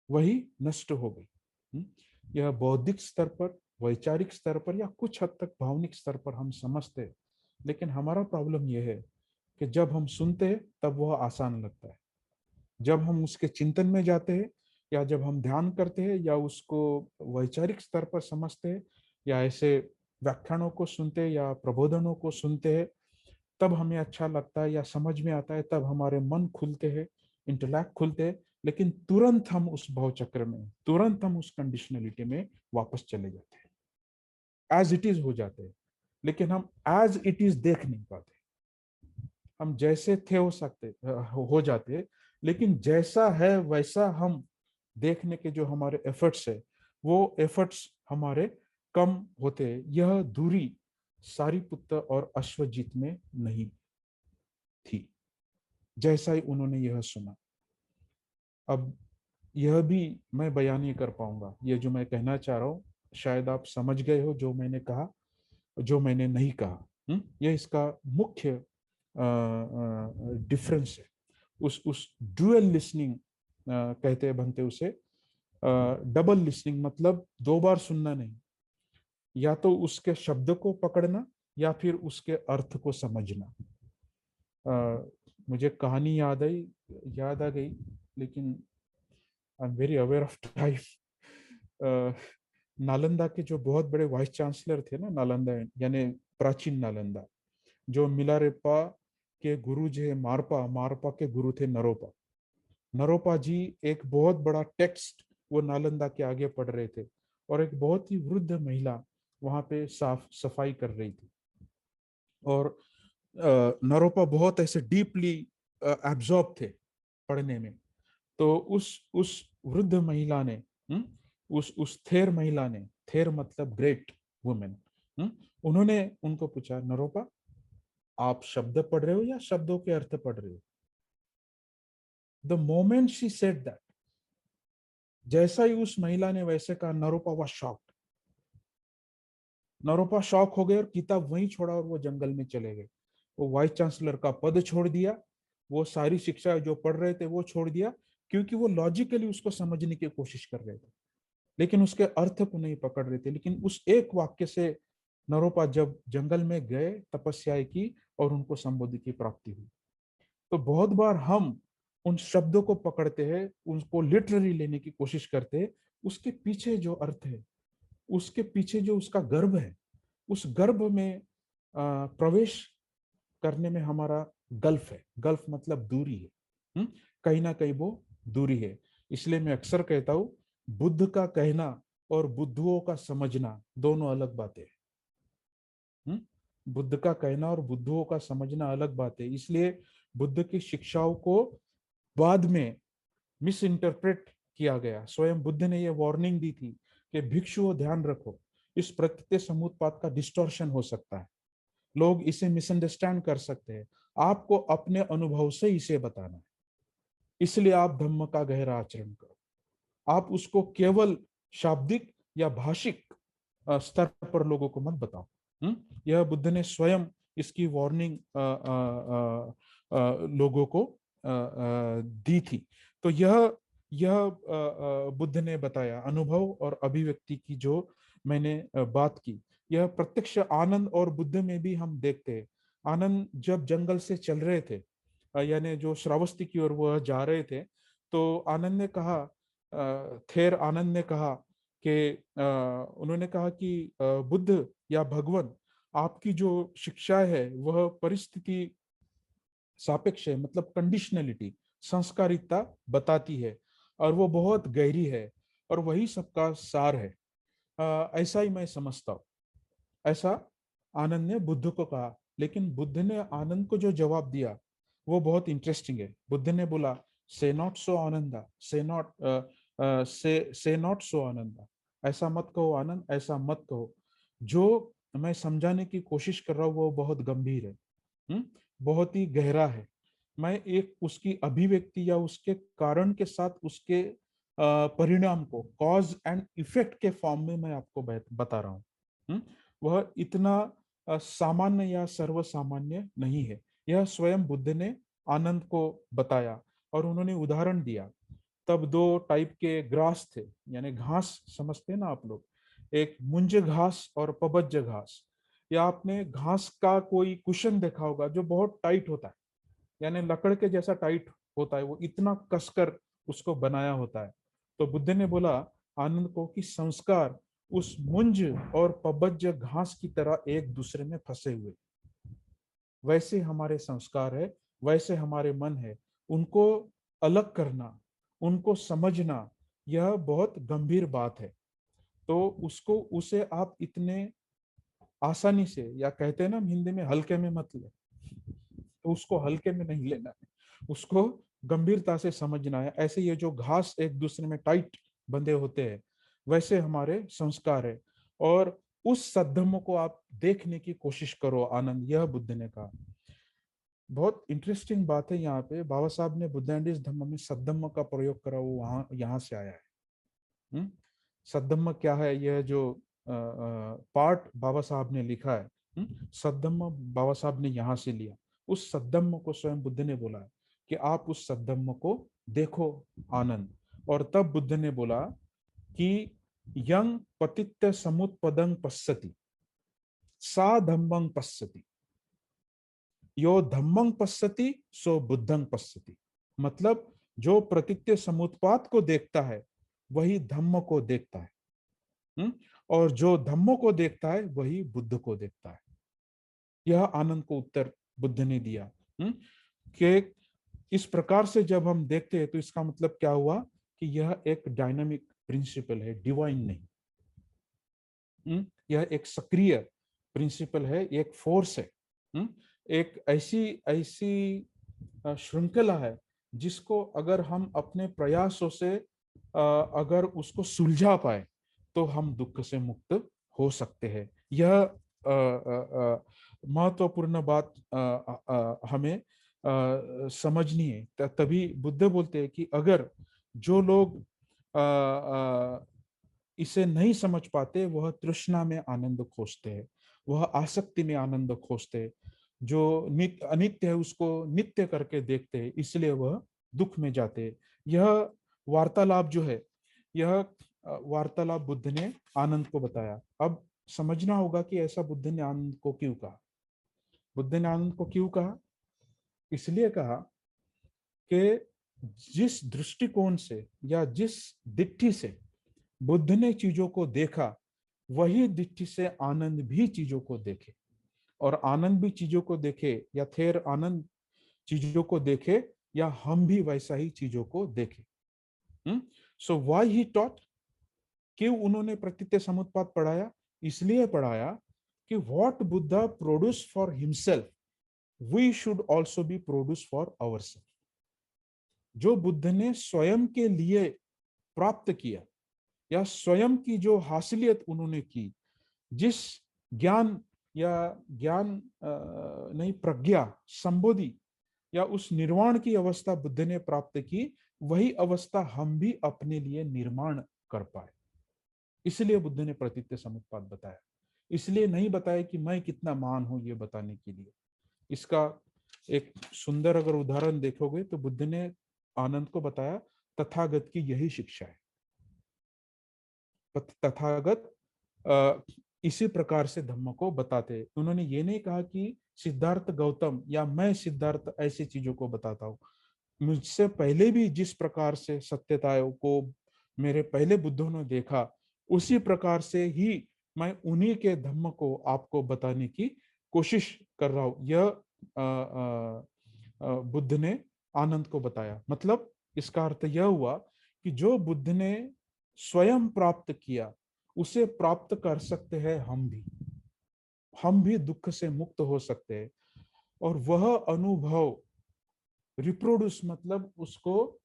वही नष्ट हो गई। यह बौद्धिक स्तर पर, वैचारिक स्तर पर या कुछ हद तक भावनिक स्तर पर हम समझते हैं, लेकिन हमारा प्रॉब्लम यह है कि जब हम सुनते हैं तब वह आसान लगता है, जब हम उसके चिंतन में जाते हैं या जब हम ध्यान करते हैं या उसको वैचारिक स्तर पर समझते हैं या ऐसे व्याख्यानों को सुनते हैं या प्रबोधनों को सुनते हैं, तब हमें अच्छा लगता है या समझ में आता है, तब हमारे मन खुलते हैं, इंटेलेक्ट खुलते हैं। लेकिन तुरंत हम उस भाव चक्र में, तुरंत हम उस कंडीशनलिटी में वापस चले जाते हैं, एज इट इज हो जाते हैं। लेकिन हम एज इट इज देख नहीं पाते। हम जैसे थे हो सकते, हो जाते, लेकिन जैसा है वैसा हम देखने के जो हमारे एफर्ट्स है, वो एफर्ट्स हमारे कम होते हैं। यह दूरी सारीपुत्र और अश्वजित में नहीं थी, जैसा ही उन्होंने यह सुना। अब यह भी मैं बयान नहीं कर पाऊंगा, ये जो मैं कहना चाह रहा हूँ शायद आप समझ गए हो, जो मैंने कहा, जो मैंने नहीं कहा। यह इसका मुख्य डिफरेंस है। उस डुअल लिसनिंग कहते हैं बनते उसे, डबल लिसनिंग मतलब दो बार सुनना नहीं, या तो उसके शब्द को पकड़ना या फिर उसके अर्थ को समझना। मुझे कहानी याद आ गई, लेकिन I am very aware of time. Nalanda के जो बहुत बड़े वाइस चांसलर थे ना, नालंदा यानी प्राचीन नालंदा, जो मिलारेपा के गुरु जी है मारपा, मारपा के गुरु थे नरोपा। नरोपा जी एक बहुत बड़ा टेक्स्ट वो नालंदा के आगे पढ़ रहे थे, और एक बहुत ही वृद्ध महिला वहां पे साफ सफाई कर रही थी। और नरोपा बहुत ऐसे डीपली एब्जॉर्ब थे पढ़ने में। तो उस वृद्ध महिला ने, उस थेर महिला ने, थेर मतलब ग्रेट वुमेन, उन्होंने उनको पूछा, नरोपा, आप शब्द पढ़ रहे हो या शब्दों के अर्थ पढ़ रहे हो? The moment she said that, जैसा ही उस महिला ने वैसे कहा, Naropa was shocked. Naropa shock हो गए और किताब वहीं छोड़ा और वो जंगल में चले गए। वो वाइस चांसलर का पद छोड़ दिया, वो सारी शिक्षा जो पढ़ रहे थे वो छोड़ दिया, क्योंकि वो लॉजिकली उसको समझने की कोशिश कर रहे थे, लेकिन उसके अर्थ को नहीं पकड़ रहे थे। लेकिन उस एक वाक्य से नरोपा जब जंगल में गए, तपस्या की, और उनको संबोधि की प्राप्ति हुई। तो बहुत बार हम उन शब्दों को पकड़ते हैं, उनको लिटरली लेने की कोशिश करते हैं, उसके पीछे जो अर्थ है, उसके पीछे जो उसका गर्भ है, उस गर्भ में प्रवेश करने में हमारा गल्फ है। गल्फ मतलब दूरी है। कहीं ना कहीं वो दूरी है। इसलिए मैं अक्सर कहता हूं, बुद्ध का कहना और बुद्धुओं का समझना दोनों अलग बातें हैं। बुद्ध का कहना और बुद्धुओं का समझना अलग बात है। इसलिए बुद्ध की शिक्षाओं को बाद में मिस इंटरप्रेट किया गया। स्वयं बुद्ध ने यह वार्निंग दी थी कि भिक्षुओं, ध्यान रखो, इस प्रत्यय समुत्पाद का डिस्टॉर्शन हो सकता है, लोग इसे मिसअंडरस्टैंड कर सकते हैं, आपको अपने अनुभव से इसे बताना है। इसलिए आप धम्म का गहरा आचरण करो। आप उसको केवल शाब्दिक या भाषिक स्तर पर लोगों को मत बताओ। यह बुद्ध ने स्वयं इसकी वार्निंग लोगों को दी थी। तो यह बुद्ध ने बताया अनुभव और अभिव्यक्ति की, जो मैंने बात की, यह प्रत्यक्ष आनंद और बुद्ध में भी हम देखते हैं। आनंद जब जंगल से चल रहे थे, यानी जो श्रावस्ती की ओर वह जा रहे थे, तो आनंद ने कहा, थेर आनंद ने कहा कि उन्होंने कहा कि बुद्ध या भगवान, आपकी जो शिक्षा है वह परिस्थिति सापेक्ष है, मतलब कंडीशनलिटी, संस्कारिता बताती है, और वो बहुत गहरी है, और वही सबका सार है। ऐसा ही मैं समझता हूँ। ऐसा आनंद ने बुद्ध को कहा। लेकिन बुद्ध ने आनंद को जो जवाब दिया वो बहुत इंटरेस्टिंग है। बुद्ध ने बोला, से नॉट सो आनंदा, से नॉट सो आनंदा, ऐसा मत कहो आनंद, ऐसा मत कहो। जो मैं समझाने की कोशिश कर रहा हूँ वो बहुत गंभीर है, बहुत ही गहरा है। मैं एक उसकी अभिव्यक्ति या उसके कारण के साथ उसके परिणाम को कॉज एंड इफेक्ट के फॉर्म में मैं आपको बता रहा हूँ। वह इतना सामान्य या सर्वसामान्य नहीं है। यह स्वयं बुद्ध ने आनंद को बताया, और उन्होंने उदाहरण दिया। तब दो टाइप के ग्रास थे, यानी घास, समझते हैं ना आप लोग, एक मुंज घास और पबज्ज घास। या आपने घास का कोई कुशन देखा होगा जो बहुत टाइट होता है, यानी लकड़ के जैसा टाइट होता है, वो इतना कसकर उसको बनाया होता है। तो बुद्ध ने बोला आनंद को कि संस्कार उस मुंज और पबज्ज घास की तरह एक दूसरे में फंसे हुए, वैसे हमारे संस्कार है, वैसे हमारे मन है। उनको अलग करना, उनको समझना, यह बहुत गंभीर बात है। तो उसको, उसे आप इतने आसानी से, या कहते हैं ना हिंदी में, हल्के में मत ले। तो उसको हल्के में नहीं लेना है, उसको गंभीरता से समझना है। ऐसे ये जो घास एक दूसरे में टाइट बंधे होते हैं, वैसे हमारे संस्कार है। और उस सद्धम्म को आप देखने की कोशिश करो आनंद, यह बुद्ध ने कहा। बहुत इंटरेस्टिंग बात है यहाँ पे, बाबा साहब ने बुद्ध एंड इस धम्म में सद्धम्म का प्रयोग करा, वो वहां यहाँ से आया है। सद्धम्म क्या है? यह जो पार्ट बाबा साहब ने लिखा है, सद्धम्म बाबा साहब ने यहाँ से लिया। उस सद्धम्म को स्वयं बुद्ध ने बोला कि आप उस सद्धम्म को देखो आनंद। और तब बुद्ध ने बोला कि यंग पतित्य समुत्पदं पश्यति, सा धम्मं पश्यति, यो धम्मं पश्यति सो बुद्धं पश्यति। मतलब जो प्रतित्य समुत्पाद को देखता है वही धम्म को देखता है, और जो धम्मों को देखता है वही बुद्ध को देखता है। यह आनंद को उत्तर बुद्ध ने दिया। कि इस प्रकार से जब हम देखते हैं तो इसका मतलब क्या हुआ कि यह एक डायनामिक प्रिंसिपल है, डिवाइन नहीं। यह एक सक्रिय प्रिंसिपल है, एक फोर्स है, एक ऐसी ऐसी श्रृंखला है जिसको अगर हम अपने प्रयासों से अगर उसको सुलझा पाए तो हम दुख से मुक्त हो सकते हैं। यह महत्वपूर्ण बात हमें समझनी है। तभी बुद्ध बोलते हैं कि अगर जो लोग इसे नहीं समझ पाते वह तृष्णा में आनंद खोजते हैं, वह आसक्ति में आनंद खोजते हैं, जो अनित्य है उसको नित्य करके देखते हैं, इसलिए वह दुख में जाते हैं। यह वार्तालाप जो है, यह वार्तालाप बुद्ध ने आनंद को बताया। अब समझना होगा कि ऐसा बुद्ध ने आनंद को क्यों कहा। बुद्ध ने आनंद को क्यों कहा? इसलिए कहा कि जिस दृष्टिकोण से या जिस दृष्टि से बुद्ध ने चीजों को देखा, वही दृष्टि से आनंद भी चीजों को देखे, और आनंद भी चीजों को देखे, या फिर आनंद चीजों को देखे, या हम भी वैसा ही चीजों को देखें। सो व्हाई ही टॉट, क्यों उन्होंने प्रतीत्य समुत्पाद पढ़ाया? इसलिए पढ़ाया कि what Buddha produce for himself we should also be produce for ourself. जो बुद्ध ने स्वयं के लिए प्राप्त किया, या स्वयं की जो हासिलियत उन्होंने की, जिस ज्ञान या ज्ञान नहीं, प्रज्ञा, संबोधि या उस निर्वाण की अवस्था बुद्ध ने प्राप्त की, वही अवस्था हम भी अपने लिए निर्माण कर पाए। इसलिए बुद्ध ने प्रतीत्य समुत्पाद बताया। इसलिए नहीं बताया कि मैं कितना महान हूं ये बताने के लिए। इसका एक सुंदर अगर उदाहरण देखोगे तो बुद्ध ने आनंद को बताया तथागत की यही शिक्षा है। तथागत इसी प्रकार से धम्म को बताते। उन्होंने ये नहीं कहा कि सिद्धार्थ गौतम या मैं सिद्धार्थ ऐसी चीजों को बताता हूँ। मुझसे पहले भी जिस प्रकार से सत्यताओं को मेरे पहले बुद्धों ने देखा, उसी प्रकार से ही मैं उन्हीं के धम्म को आपको बताने की कोशिश कर रहा हूं। यह बुद्ध ने आनंद को बताया। मतलब इसका अर्थ यह हुआ कि जो बुद्ध ने स्वयं प्राप्त किया, उसे प्राप्त कर सकते हैं हम भी दुख से मुक्त हो सकते हैं। और वह अनुभव रिप्रोड्यूस, मतलब उसको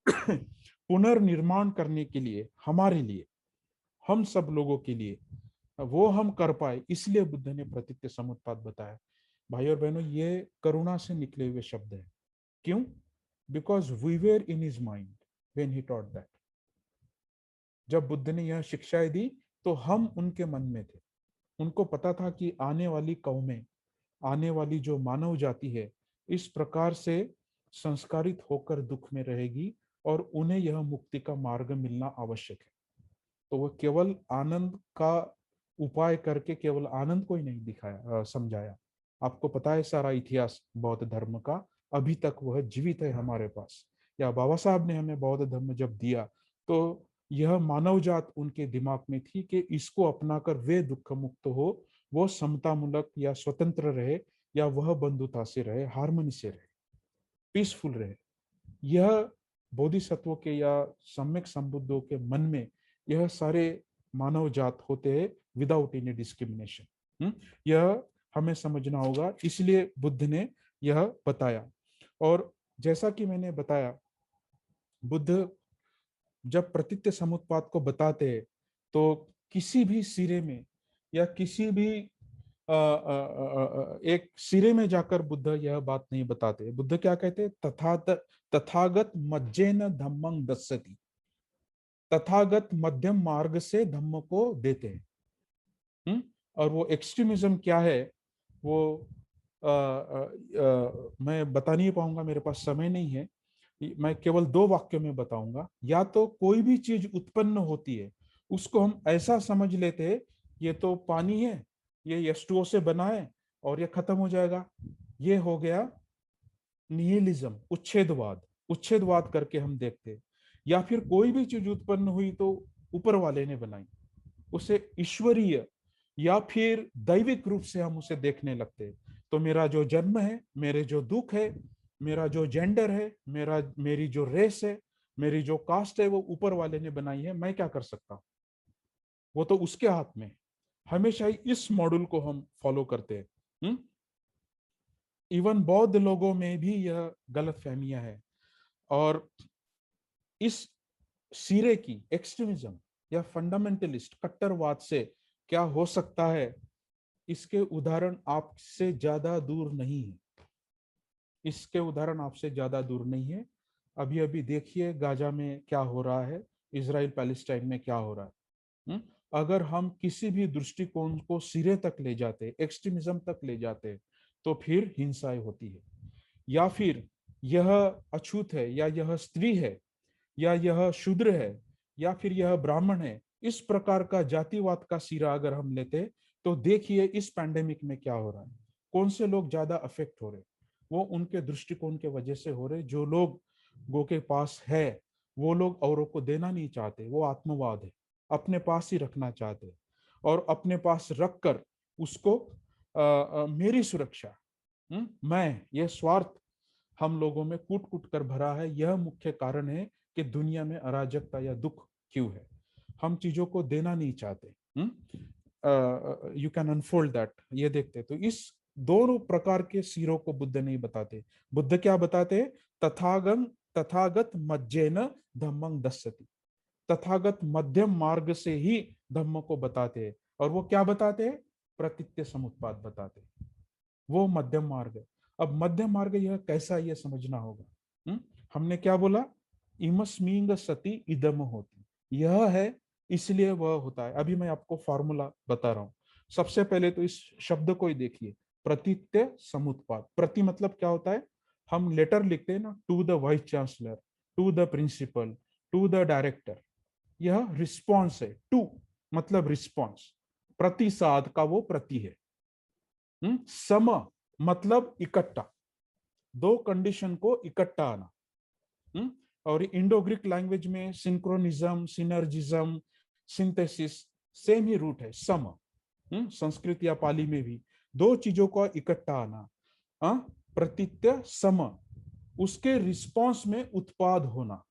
पुनर्निर्माण करने के लिए, हमारे लिए, हम सब लोगों के लिए वो हम कर पाए, इसलिए बुद्ध ने प्रतीत्य समुत्पाद बताया। भाई और बहनों, ये करुणा से निकले हुए शब्द है। क्यों? Because we were in his mind when he taught that. जब बुद्ध ने यह शिक्षाएं दी तो हम उनके मन में थे। उनको पता था कि आने वाली कौमें, आने वाली जो मानव जाति है, इस प्रकार से संस्कारित होकर दुख में रहेगी और उन्हें यह मुक्ति का मार्ग मिलना आवश्यक है। तो वह केवल आनंद का उपाय करके केवल आनंद को ही नहीं दिखाया, समझाया। आपको पता है सारा इतिहास बौद्ध धर्म का, अभी तक वह जीवित है हमारे पास। या बाबा साहब ने हमें बौद्ध धर्म जब दिया तो यह मानव जात उनके दिमाग में थी कि इसको अपनाकर वे दुख मुक्त हो, वो समतामूलक या स्वतंत्र रहे, या वह बंधुता से रहे, हार्मनी से रहे, पीसफुल रहे। यह बोधिसत्वों के या सम्यक संबुद्धों के मन में यह सारे मानव जात होते हैं, विदाउट एनी डिस्क्रिमिनेशन। यह हमें समझना होगा, इसलिए बुद्ध ने यह बताया। और जैसा कि मैंने बताया, बुद्ध जब प्रतीत्य समुत्पाद को बताते हैं तो किसी भी सिरे में या किसी भी एक सिरे में जाकर बुद्ध यह बात नहीं बताते। बुद्ध क्या कहते हैं? तथागत मज्जेन धम्मं दस्सति। तथागत मध्यम मार्ग से धम्म को देते हैं। और वो एक्सट्रीमिज्म क्या है वो मैं बता नहीं पाऊंगा, मेरे पास समय नहीं है। मैं केवल 2 वाक्यों में बताऊंगा। या तो कोई भी चीज उत्पन्न होती है, उसको हम ऐसा समझ लेते हैं ये तो पानी है, ये H2O से बना है और ये खत्म हो जाएगा। ये हो गया निहिलिज्म, उच्छेदवाद करके हम देखते हैं। या फिर कोई भी चीज उत्पन्न हुई तो ऊपर वाले ने बनाई, उसे ईश्वरीय या फिर दैविक रूप से हम उसे देखने लगते हैं। तो मेरा जो जन्म है, मेरे जो दुख है, मेरा जो जेंडर है, मेरी जो रेस है, मेरी जो कास्ट है वो ऊपर वाले ने बनाई है, मैं क्या कर सकता हूँ, वो तो उसके हाथ में। हमेशा ही इस मॉडल को हम फॉलो करते हैं। इवन बौद्ध लोगों में भी यह गलत फहमियां है। और इस सिरे की एक्सट्रीमिज्म या फंडामेंटलिस्ट कट्टरवाद से क्या हो सकता है, इसके उदाहरण आपसे ज्यादा दूर नहीं है। इसके उदाहरण आपसे ज्यादा दूर नहीं है। अभी अभी देखिए गाजा में क्या हो रहा है, इजराइल पैलेस्टाइन में क्या हो रहा है। अगर हम किसी भी दृष्टिकोण को सिरे तक ले जाते, एक्सट्रीमिज्म तक ले जाते, तो फिर हिंसाएं होती है। या फिर यह अछूत है, या यह स्त्री है, या यह शूद्र है, या फिर यह ब्राह्मण है, इस प्रकार का जातिवाद का सिरा अगर हम लेते, तो देखिए इस पैंडेमिक में क्या हो रहा है। कौन से लोग ज्यादा अफेक्ट हो रहे, वो उनके दृष्टिकोण के वजह से हो रहे। जो लोग गो के पास है, वो लोग औरों को देना नहीं चाहते, वो आत्मवाद है, अपने पास ही रखना चाहते हैं। और अपने पास रखकर उसको मेरी सुरक्षा, मैं, ये स्वार्थ हम लोगों में कूट कूट कर भरा है। यह मुख्य कारण है कि दुनिया में अराजकता या दुख क्यों है। हम चीजों को देना नहीं चाहते। यू कैन अनफोल्ड दैट, ये देखते। तो इस दोनों प्रकार के सिरों को बुद्ध नहीं बताते। बुद्ध क्या बताते? तथागम तथागत मज्जेन धम्मं दस्सति। तथागत मध्यम मार्ग से ही धम्म को बताते हैं। और वो क्या बताते हैं? प्रतीत्य समुत्पाद बताते हैं। वो मध्यम मार्ग है। अब मध्यम मार्ग यह कैसा, यह समझना होगा। हमने क्या बोला? इमस्मिंग सती इदम होती, यह है, इसलिए वह होता है। अभी मैं आपको फॉर्मूला बता रहा हूं। सबसे पहले तो इस शब्द को ही देखिए, प्रतीत्य समुत्पाद। प्रति मतलब क्या होता है? हम लेटर लिखते हैं ना, to the vice chancellor, to the principal, to the director. यह रिस्पॉन्स है। टू मतलब रिस्पॉन्स, प्रतिसाद का वो प्रति है। सम मतलब इकट्ठा, दो कंडीशन को इकट्ठा आना। और इंडो ग्रीक लैंग्वेज में सिंक्रोनिज्म, सिनर्जिज्म, सिंथेसिस सेम ही रूट है, सम। संस्कृत या पाली में भी दो चीजों का इकट्ठा आना, प्रतीत्य सम, उसके रिस्पॉन्स में उत्पाद होना,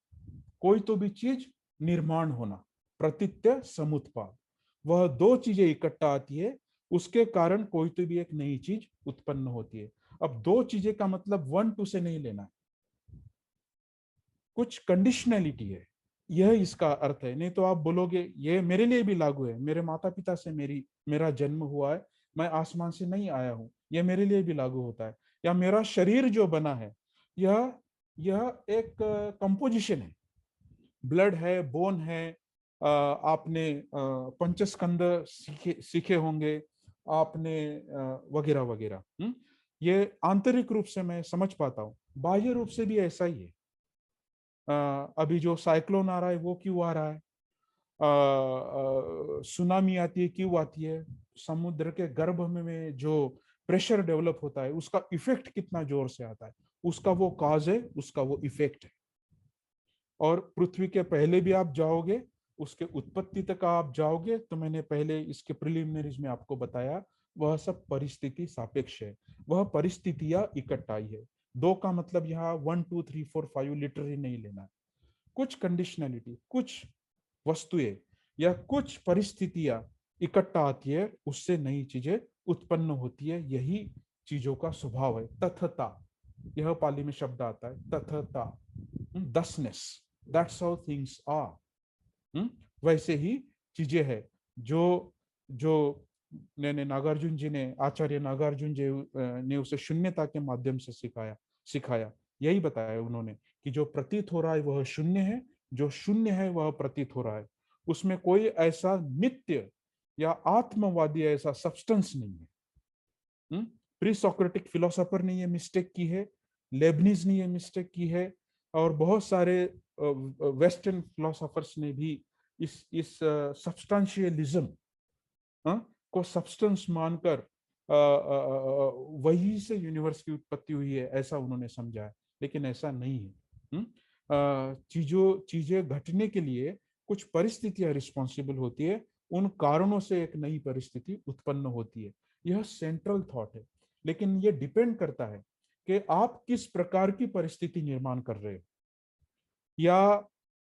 कोई तो भी चीज निर्माण होना, प्रतीत्य समुत्पाद। वह दो चीजें इकट्ठा आती है, उसके कारण कोई तो भी एक नई चीज उत्पन्न होती है। अब दो चीजें का मतलब वन टू से नहीं लेना है, कुछ कंडीशनैलिटी है, यह इसका अर्थ है। नहीं तो आप बोलोगे ये मेरे लिए भी लागू है, मेरे माता पिता से मेरा जन्म हुआ है, मैं आसमान से नहीं आया हूं, यह मेरे लिए भी लागू होता है। या मेरा शरीर जो बना है, यह यह एक कंपोजिशन है, ब्लड है, बोन है। आपने पंचस्कंद सीखे होंगे आपने, वगैरह वगैरह। ये आंतरिक रूप से मैं समझ पाता हूँ, बाह्य रूप से भी ऐसा ही है। अभी जो साइक्लोन आ रहा है वो क्यों आ रहा है? सुनामी आती है क्यों आती है? समुद्र के गर्भ में जो प्रेशर डेवलप होता है, उसका इफेक्ट कितना जोर से आता है, उसका वो कॉज है, उसका वो इफेक्ट है। और पृथ्वी के पहले भी आप जाओगे, उसके उत्पत्ति तक आप जाओगे, तो मैंने पहले इसके प्रिलिमिनरीज में आपको बताया, वह सब परिस्थिति सापेक्ष है। वह परिस्थितियां इकट्ठाई है। दो का मतलब यहाँ 1 2 3 4 5 लिटरली नहीं लेना है। कुछ कंडीशनैलिटी, कुछ वस्तुएं या कुछ परिस्थितियां इकट्ठा आती है, उससे नई चीजें उत्पन्न होती है। यही चीजों का स्वभाव है। तथता, यह पाली में शब्द आता है, तथता, दसनेस, दैट्स हाउ थिंग्स आर। वैसे ही चीजें है। जो जो नागार्जुन जी ने, आचार्य नागार्जुन जी ने उसे शून्यता के माध्यम से सिखाया। यही बताया उन्होंने कि जो प्रतीत हो रहा है वह शून्य है, जो शून्य है वह प्रतीत हो रहा है। उसमें कोई ऐसा नित्य या आत्मवादी ऐसा सब्सटेंस नहीं है। प्री सोक्रेटिक फिलोसोफर ने यह मिस्टेक की है, लेबनीज ने यह मिस्टेक की है, और बहुत सारे वेस्टर्न फिलोसोफर्स ने भी इस सब्सटेंशियलिज्म को सब्सटेंस मानकर वही से यूनिवर्स की उत्पत्ति हुई है, ऐसा उन्होंने समझा है। लेकिन ऐसा नहीं है। चीजें घटने के लिए कुछ परिस्थितियां रिस्पॉन्सिबल होती है, उन कारणों से एक नई परिस्थिति उत्पन्न होती है। यह सेंट्रल थॉट है। लेकिन यह डिपेंड करता है कि आप किस प्रकार की परिस्थिति निर्माण कर रहे हो। या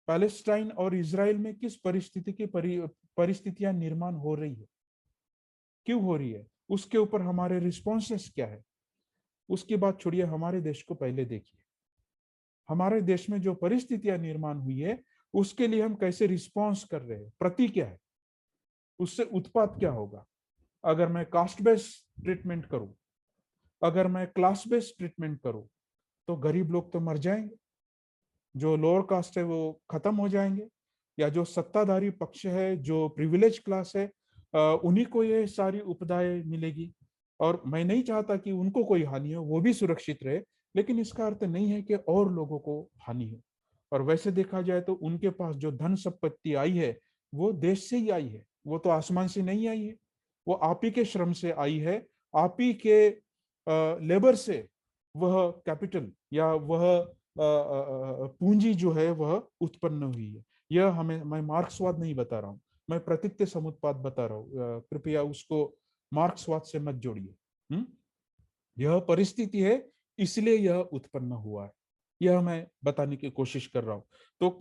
पैलेस्टाइन और इजराइल में किस परिस्थिति की परिस्थितियां निर्माण हो रही है, क्यों हो रही है, उसके ऊपर हमारे रिस्पॉन्सेस क्या है, उसकी बात छोड़िए, हमारे देश को पहले देखिए। हमारे देश में जो परिस्थितियां निर्माण हुई है उसके लिए हम कैसे रिस्पॉन्स कर रहे हैं, प्रति क्या है, उससे उत्पाद क्या होगा। अगर मैं कास्ट बेस्ड ट्रीटमेंट करूं, अगर मैं क्लास बेस्ड ट्रीटमेंट करूं, तो गरीब लोग तो मर जाएंगे, जो लोअर कास्ट है वो खत्म हो जाएंगे, या जो सत्ताधारी पक्ष है, जो प्रिविलेज क्लास है, उन्हीं को ये सारी उपदाएं मिलेगी। और मैं नहीं चाहता कि उनको कोई हानि हो, वो भी सुरक्षित रहे, लेकिन इसका अर्थ नहीं है कि और लोगों को हानि हो। और वैसे देखा जाए तो उनके पास जो धन संपत्ति आई है वो देश से ही आई है, वो तो आसमान से नहीं आई है, वो आप ही के श्रम से आई है, आप ही के लेबर से वह कैपिटल या वह पूंजी जो है वह उत्पन्न हुई है। यह हमें, मैं मार्क्सवाद नहीं बता रहा हूं, मैं प्रतीत्य समुत्पाद बता रहा हूं, कृपया उसको मार्क्सवाद से मत जोड़िए। यह परिस्थिति है, इसलिए यह उत्पन्न हुआ है, यह मैं बताने की कोशिश कर रहा हूं। तो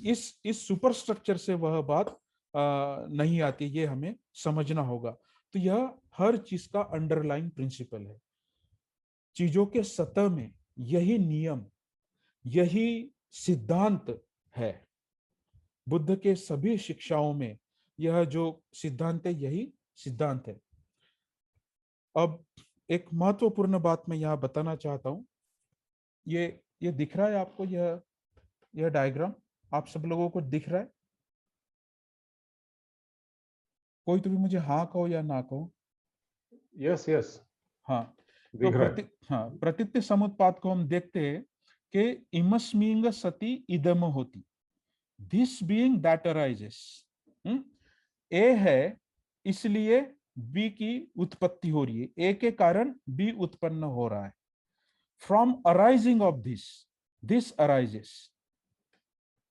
इस सुपर स्ट्रक्चर से वह बात नहीं आती, ये हमें समझना होगा। तो यह हर चीज का अंडरलाइन प्रिंसिपल है, चीजों के सतह में यही नियम, यही सिद्धांत है। बुद्ध के सभी शिक्षाओं में यह जो सिद्धांत है यही सिद्धांत है। अब एक महत्वपूर्ण बात मैं यहाँ बताना चाहता हूँ। ये दिख रहा है आपको, यह डायग्राम आप सब लोगों को दिख रहा है? कोई तो भी मुझे हाँ कहो या ना कहो। यस यस, हाँ, तो दिख रहा है। प्रतीत्य समुत्पाद को हम देखते हैं कि इमस्मिंग सति इदम होती, दिस बीइंग दैट अराइजेस। ए है इसलिए बी की उत्पत्ति हो रही है, ए के कारण बी उत्पन्न हो रहा है। From arising of this arises,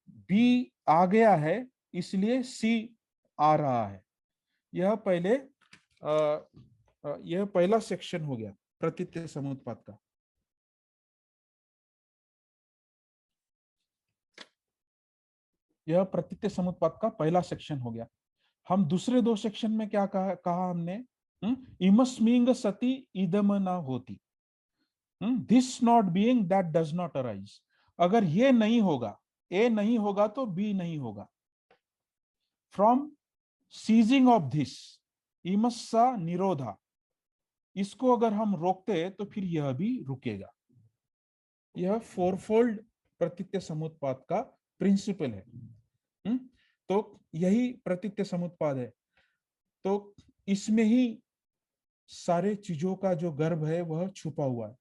B आ गया है इसलिए सी आ रहा है। यह पहले यह पहला सेक्शन हो गया प्रतीत्य समुत्पाद का। यह प्रतीत्य समुत्पाद का पहला सेक्शन हो गया। हम दूसरे दो सेक्शन में क्या कहा हमने? इमस्मिंग सती इदम न होती, this not being that does not arise. अगर ये नहीं होगा, ए नहीं होगा तो बी नहीं होगा। फ्रॉम सीजिंग ऑफ दिस, इमस्सा निरोधा, इसको अगर हम रोकते तो फिर यह भी रुकेगा। यह फोरफोल्ड प्रतीत्य समुत्पाद का प्रिंसिपल है। तो यही प्रतीत्य समुत्पाद है। तो इसमें ही सारे चीजों का जो गर्भ है वह छुपा हुआ है।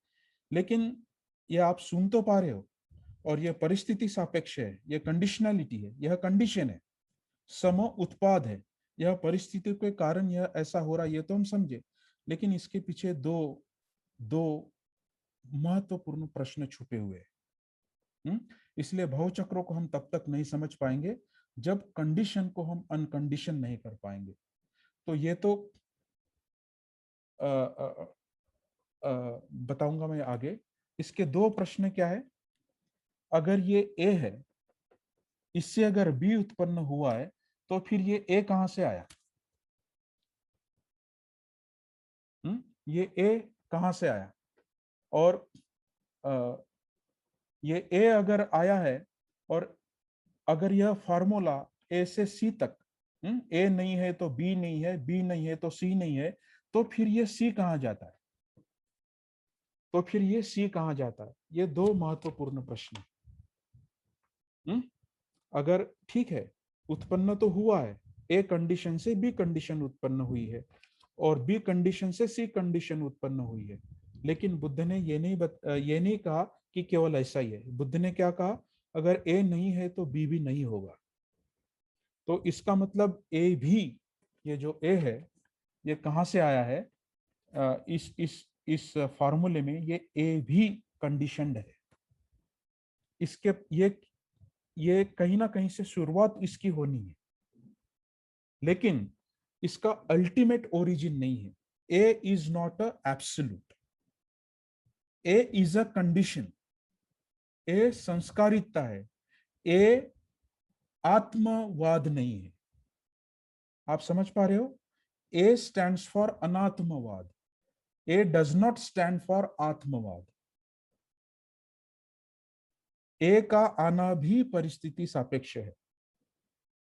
लेकिन ये आप सुन तो पा रहे हो, और यह परिस्थिति सापेक्ष है, यह कंडीशनैलिटी है, यह कंडीशन है, सम उत्पाद है। यह परिस्थिति के कारण यह ऐसा हो रहा है, ये तो हम समझे, लेकिन इसके पीछे दो दो महत्वपूर्ण प्रश्न छुपे हुए हैं। इसलिए भव चक्रों को हम तब तक नहीं समझ पाएंगे जब कंडीशन को हम अनकंडीशन नहीं कर पाएंगे। तो ये तो बताऊंगा मैं आगे। इसके दो प्रश्न क्या है? अगर ये ए है, इससे अगर बी उत्पन्न हुआ है, तो फिर ये ए कहां से आया? ये ए कहां से आया? और ये ए अगर आया है, और अगर यह फार्मूला ए से सी तक, ए नहीं है तो बी नहीं है, बी नहीं है तो सी नहीं है, तो फिर ये सी कहां जाता है? तो फिर ये सी कहां जाता है? ये दो महत्वपूर्ण प्रश्न हैं। अगर ठीक है, उत्पन्न तो हुआ है, ए कंडीशन से बी कंडीशन उत्पन्न हुई है, और बी कंडीशन से सी कंडीशन उत्पन्न हुई है, लेकिन बुद्ध ने ये नहीं कहा कि केवल ऐसा ही है। बुद्ध ने क्या कहा? अगर ए नहीं है तो बी भी नहीं होगा। तो इसका मतलब ए भी, ये जो ए है ये कहां से आया है? इस फार्मूले में ये ए भी कंडीशनड है। इसके ये कहीं ना कहीं से शुरुआत इसकी होनी है, लेकिन इसका अल्टीमेट ओरिजिन नहीं है। A is not a absolute, A is a condition. A संस्कारितता है, ए आत्मवाद नहीं है। आप समझ पा रहे हो? ए स्टैंड्स फॉर अनात्मवाद, A does not stand for आत्मवाद। ए का आना भी परिस्थिति सापेक्ष है।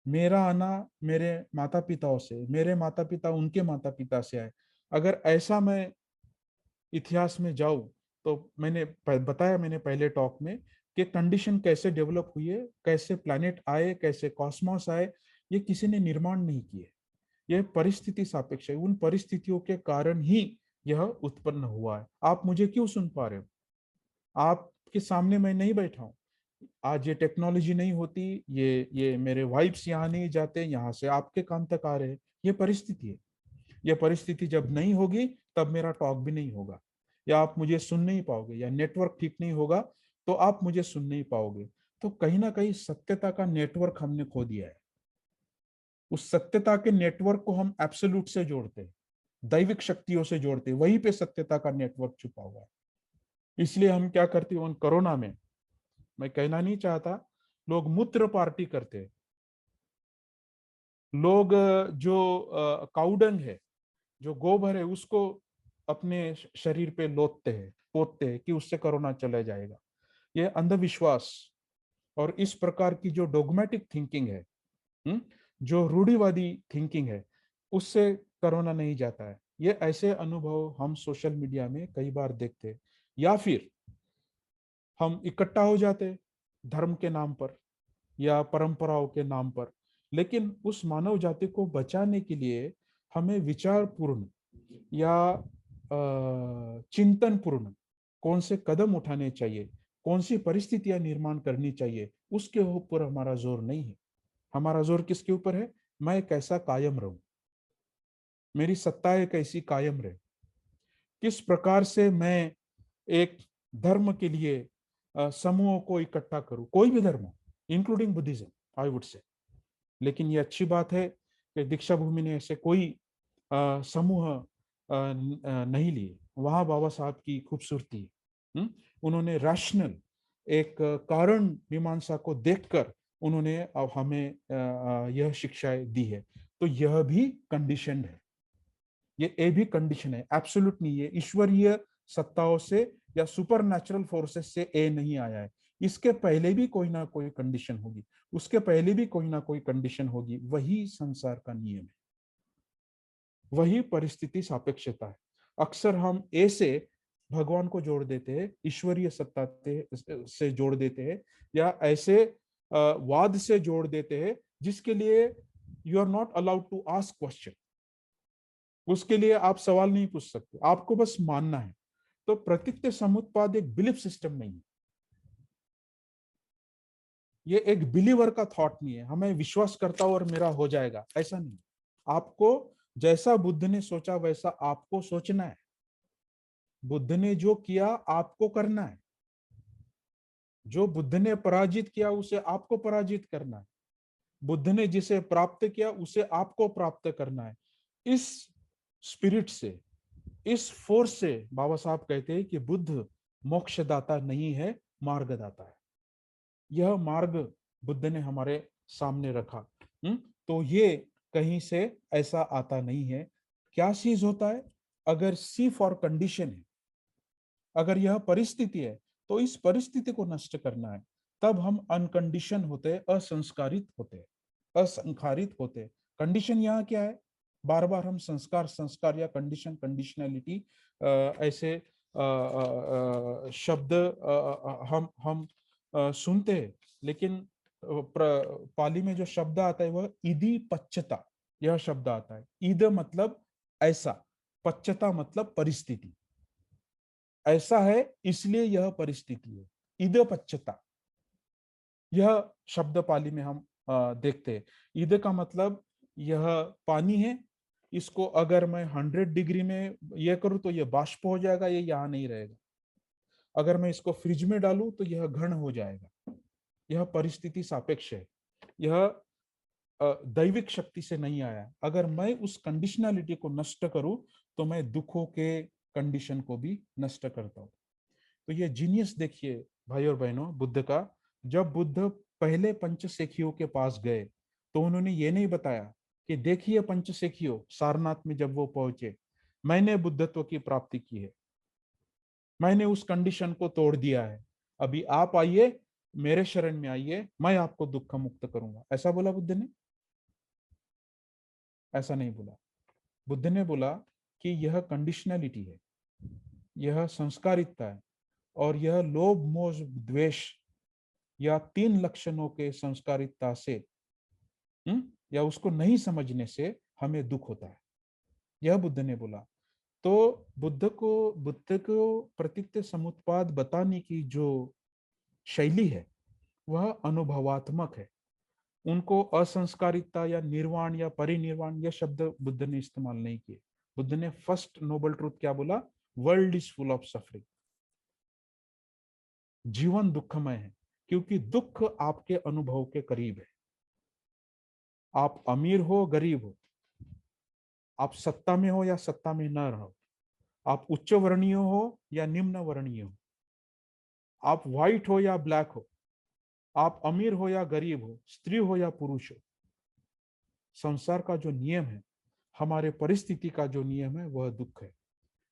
मेरा आना मेरे माता पिताओं से, मेरे माता पिता उनके माता पिता से आए। अगर ऐसा मैं इतिहास में जाऊं तो मैंने बताया, मैंने पहले टॉक में, कि कंडीशन कैसे डेवलप हुई है, कैसे प्लैनेट आए, कैसे कॉस्मोस आए, ये किसी ने निर्माण नहीं किए। यह परिस्थिति सापेक्ष है। उन परिस्थितियों के कारण ही यह उत्पन्न हुआ है। आप मुझे क्यों सुन पा रहे हो? आपके सामने मैं नहीं बैठा हूं। आज ये टेक्नोलॉजी नहीं होती, ये मेरे वाइब्स यहाँ नहीं जाते, यहाँ से आपके कान तक आ रहे हैं। ये परिस्थिति है। ये परिस्थिति जब नहीं होगी तब मेरा टॉक भी नहीं होगा, या आप मुझे सुन नहीं पाओगे, या नेटवर्क ठीक नहीं होगा तो आप मुझे सुन नहीं पाओगे। तो कहीं ना कहीं सत्यता का नेटवर्क हमने खो दिया है। उस सत्यता के नेटवर्क को हम एब्सोल्यूट से जोड़ते हैं, दैविक शक्तियों से जोड़ते हैं, वहीं पे सत्यता का नेटवर्क छुपा हुआ है। इसलिए हम क्या करते हैं? कोरोना में, मैं कहना नहीं चाहता, लोग मूत्र पार्टी करते हैं। लोग जो काउडंग है, जो गोबर है, उसको अपने शरीर पे लोटते हैं, पोतते हैं कि उससे कोरोना चला जाएगा। ये अंधविश्वास और इस प्रकार की जो डोगमेटिक थिंकिंग है, जो रूढ़िवादी थिंकिंग है, उससे कोरोना नहीं जाता है। ये ऐसे अनुभव हम सोशल मीडिया में कई बार देखते हैं। या फिर हम इकट्ठा हो जाते हैं धर्म के नाम पर या परंपराओं के नाम पर, लेकिन उस मानव जाति को बचाने के लिए हमें विचारपूर्ण या चिंतन पूर्ण कौन से कदम उठाने चाहिए, कौन सी परिस्थितियां निर्माण करनी चाहिए, उसके ऊपर हमारा जोर नहीं है। हमारा जोर किसके ऊपर है? मैं कैसा कायम रहूं, मेरी सत्ताएं कैसी कायम रहे, किस प्रकार से मैं एक धर्म के लिए समूहों को इकट्ठा करूं, कोई भी धर्म, including Buddhism, I would say. लेकिन ये अच्छी बात है कि दीक्षा भूमि ने ऐसे कोई समूह नहीं लिए। वहां बाबा साहब की खूबसूरती है। उन्होंने रैशनल एक कारण मीमांसा को देखकर उन्होंने हमें यह शिक्षाएं दी है। तो यह भी कंडीशन है, ये ए भी कंडीशन है, एब्सोल्यूट नहीं है। ईश्वरीय सत्ताओं से या सुपर नेचुरल फोर्सेस से ए नहीं आया है। इसके पहले भी कोई ना कोई कंडीशन होगी, उसके पहले भी कोई ना कोई कंडीशन होगी। वही संसार का नियम है, वही परिस्थिति सापेक्षता है। अक्सर हम ए से भगवान को जोड़ देते हैं, ईश्वरीय सत्ता से जोड़ देते हैं, या ऐसे वाद से जोड़ देते हैं जिसके लिए you are not allowed to ask question. उसके लिए आप सवाल नहीं पूछ सकते, आपको बस मानना है। तो प्रतीत्य समुत्पाद एक बिलीफ सिस्टम नहीं है, ये एक बिलीवर का थॉट नहीं है। हमें विश्वास करता हूं और मेरा हो जाएगा, ऐसा नहीं। आपको जैसा बुद्ध ने सोचा वैसा आपको सोचना है। बुद्ध ने जो किया आपको करना है, जो बुद्ध ने पराजित किया उसे आपको पराजित करना है, बुद्ध ने जिसे प्राप्त किया उसे आपको प्राप्त करना है। इस स्पिरिट से, इस फोर्स से बाबा साहब कहते हैं कि बुद्ध मोक्षदाता नहीं है, मार्गदाता है। यह मार्ग बुद्ध ने हमारे सामने रखा। तो ये कहीं से ऐसा आता नहीं है। क्या चीज होता है? अगर सी फॉर कंडीशन है, अगर यह परिस्थिति है, तो इस परिस्थिति को नष्ट करना है। तब हम अनकंडीशन होते, असंस्कारित होते, असंखारित होते। कंडीशन यहाँ क्या है? बार बार हम संस्कार संस्कार या कंडीशन कंडीशनैलिटी ऐसे शब्द हम सुनते हैं। लेकिन पाली में जो शब्द आता है वह इदी पच्चता, यह शब्द आता है। ईद मतलब ऐसा, पच्चता मतलब परिस्थिति। ऐसा है इसलिए यह परिस्थिति है, ईद पच्चता। यह शब्द पाली में हम देखते हैं। ईद का मतलब यह पानी है, इसको अगर मैं 100 डिग्री में यह करूं तो यह बाष्प हो जाएगा, ये यहां नहीं रहेगा। अगर मैं इसको फ्रिज में डालूं तो यह घन हो जाएगा। यह परिस्थिति सापेक्ष है, यह दैविक शक्ति से नहीं आया। अगर मैं उस कंडीशनलिटी को नष्ट करूं तो मैं दुखों के कंडीशन को भी नष्ट करता हूं। तो ये जीनियस देखिए भाई और बहनों, बुद्ध का, जब बुद्ध पहले पंचसेखियों के पास गए तो उन्होंने ये नहीं बताया कि देखिए पंचसेखियों, सारनाथ में जब वो पहुंचे, मैंने बुद्धत्व की प्राप्ति की है, मैंने उस कंडीशन को तोड़ दिया है, अभी आप आइए, मेरे शरण में आइए, मैं आपको दुख मुक्त करूंगा। ऐसा बोला बुद्ध ने? ऐसा नहीं बोला। बुद्ध ने बोला कि यह कंडीशनलिटी है, यह संस्कारिकता है, और यह लोभ मोह द्वेष या तीन लक्षणों के संस्कारिकता से या उसको नहीं समझने से हमें दुख होता है, यह बुद्ध ने बोला। तो बुद्ध को प्रतीक समुत्पाद बताने की जो शैली है वह अनुभवात्मक है। उनको असंस्कारिकता या निर्वाण या परिनिर्वाण यह शब्द बुद्ध ने इस्तेमाल नहीं किए। बुद्ध ने फर्स्ट नोबल ट्रूथ क्या बोला? World is full of suffering. जीवन दुखमय है क्योंकि दुख आपके अनुभव के करीब है। आप अमीर हो गरीब हो, आप सत्ता में हो या सत्ता में न रहो, आप उच्च वर्णीय हो या निम्न वर्णीय हो, आप व्हाइट हो या ब्लैक हो, आप अमीर हो या गरीब हो, स्त्री हो या पुरुष हो, संसार का जो नियम है, हमारे परिस्थिति का जो नियम है वह दुख है।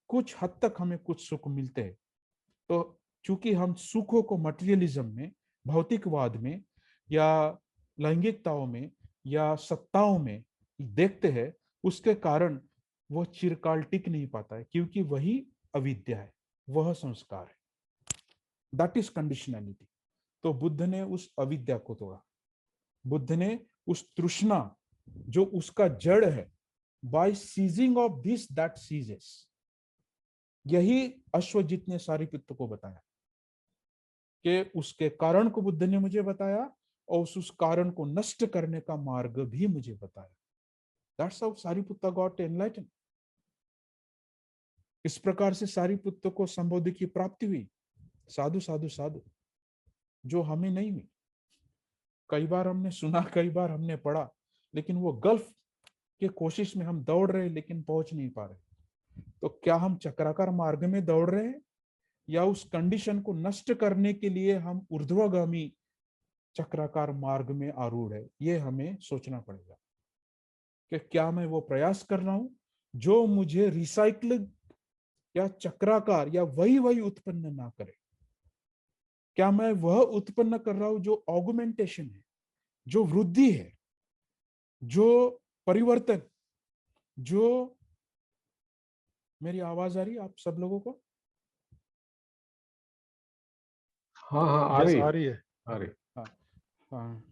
कुछ हद तक हमें कुछ सुख मिलते हैं। तो चूंकि हम सुखों को मटेरियलिज्म में, भौतिकवाद में या लैंगिकताओं में या सत्ताओं में देखते हैं, उसके कारण वह चिरकाल टिक नहीं पाता है, क्योंकि वही अविद्या है, वह संस्कार है। That is conditionality. तो बुद्ध ने उस अविद्या को तोड़ा। बुद्ध ने उस तृष्णा जो उसका जड़ है, by ceasing of this that ceases, यही अश्वजित ने सारिपुत्र को बताया कि उसके कारण को बुद्ध ने मुझे बताया और उस कारण को नष्ट करने का मार्ग भी मुझे बताया। That's how Sariputra got enlighten. इस प्रकार से सारिपुत्र को संबोधि की प्राप्ति हुई। साधु साधु साधु, जो हमें नहीं हुई। कई बार हमने सुना, कई बार हमने पढ़ा, लेकिन वो गल्फ के कोशिश में हम दौड़ रहे लेकिन पहुंच नहीं पा रहे। तो क्या हम चक्राकार मार्ग में दौड़ रहे हैं या उस कंडीशन को नष्ट करने के लिए हम ऊर्ध्वगामी चक्राकार मार्ग में आरूढ़ है? ये हमें सोचना पड़ेगा कि क्या मैं वो प्रयास कर रहा हूं जो मुझे रिसाइकल या चक्राकार या वही वही उत्पन्न ना करे? क्या मैं वह उत्पन्न कर रहा हूं जो ऑगमेंटेशन है, जो वृद्धि है, जो परिवर्तन, जो... मेरी आवाज आ रही है आप सब लोगों को? हाँ हाँ, आ यस। रही आ है। रही है। आ रही। हाँ हाँ।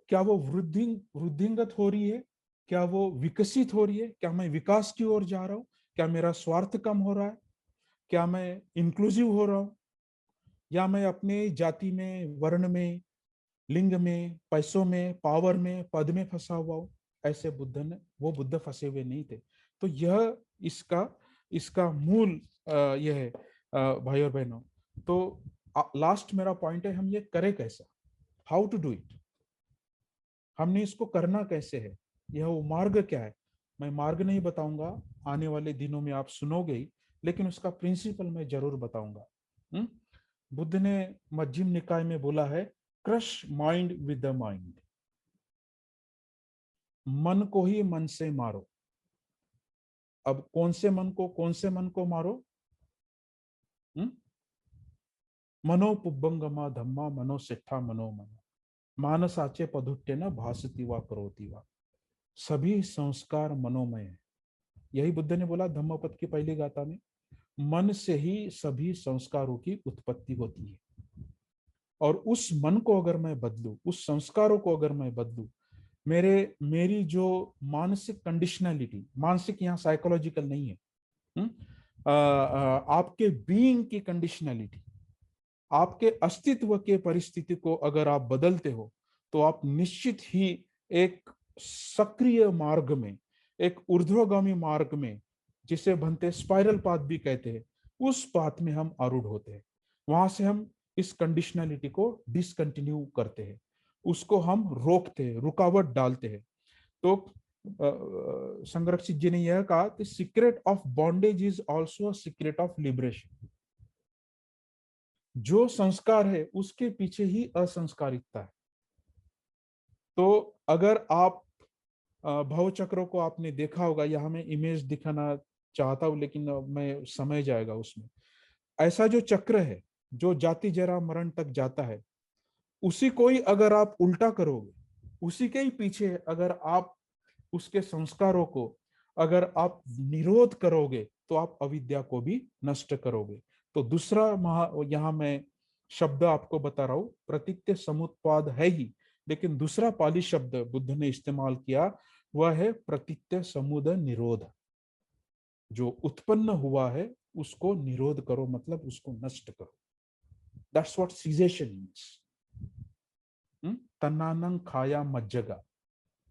क्या वो वृद्धिंगत हो रही है? क्या वो विकसित हो रही है? क्या मैं विकास की ओर जा रहा हूँ? क्या मेरा स्वार्थ कम हो रहा है? क्या मैं इंक्लूसिव हो रहा हूँ? या मैं अपने जाति में, वर्ण में, लिंग में, पैसों में, पावर में, पद में फंसा हुआ हूँ? ऐसे बुद्ध ने, वो बुद्ध फंसे हुए नहीं थे। तो यह इसका इसका मूल यह है भाई और बहनों। तो लास्ट मेरा पॉइंट है, हम ये करें कैसा? How to do it? हमने इसको करना कैसे है? यह वो मार्ग क्या है? मैं मार्ग नहीं बताऊंगा, आने वाले दिनों में आप सुनोगे ही, लेकिन उसका प्रिंसिपल मैं जरूर बताऊंगा। बुद्ध ने मध्यम निकाय में बोला है, crush mind with the mind. मन को ही मन से मारो। अब कौन से मन को, कौन से मन को मारो? मनो पुब्बंगमा धम्मा मनो सिट्ठा मनो मन मानसाचे पदुट्टे न भासती वा करोती वा। सभी संस्कार मनोमय है। यही बुद्ध ने बोला धम्मपद की पहली गाथा में, मन से ही सभी संस्कारों की उत्पत्ति होती है। और उस मन को अगर मैं बदलूं, उस संस्कारों को अगर मैं बदलूं, मेरी जो मानसिक कंडीशनलिटी, मानसिक यहाँ साइकोलॉजिकल नहीं है, आपके बीइंग की कंडीशनलिटी, आपके अस्तित्व के परिस्थिति को अगर आप बदलते हो, तो आप निश्चित ही एक सक्रिय मार्ग में, एक ऊर्ध्वगामी मार्ग में, जिसे बनते स्पाइरल पाथ भी कहते हैं, उस पाथ में हम आरूढ़ होते हैं। वहां से हम इस कंडीशनलिटी को डिसकंटिन्यू करते हैं, उसको हम रोकते हैं, रुकावट डालते हैं। तो संरक्षित जी ने यह कहा कि secret of bondage is also secret of liberation. जो संस्कार है उसके पीछे ही असंस्कारिकता है। तो अगर आप भव चक्रों को आपने देखा होगा, यहाँ मैं इमेज दिखाना चाहता हूं लेकिन मैं समय जाएगा उसमें। ऐसा जो चक्र है जो जाति जरा मरण तक जाता है, उसी को ही अगर आप उल्टा करोगे, उसी के ही पीछे अगर आप उसके संस्कारों को अगर आप निरोध करोगे तो आप अविद्या को भी नष्ट करोगे। तो दूसरा यहां मैं शब्द आपको बता रहा हूं, प्रतीत्य समुत्पाद है ही, लेकिन दूसरा पाली शब्द बुद्ध ने इस्तेमाल किया वह है प्रतीत्य समुद निरोध। जो उत्पन्न हुआ है उसको निरोध करो, मतलब उसको नष्ट करो। That's what cessation means. तन्नानंग खाया मज्जगा,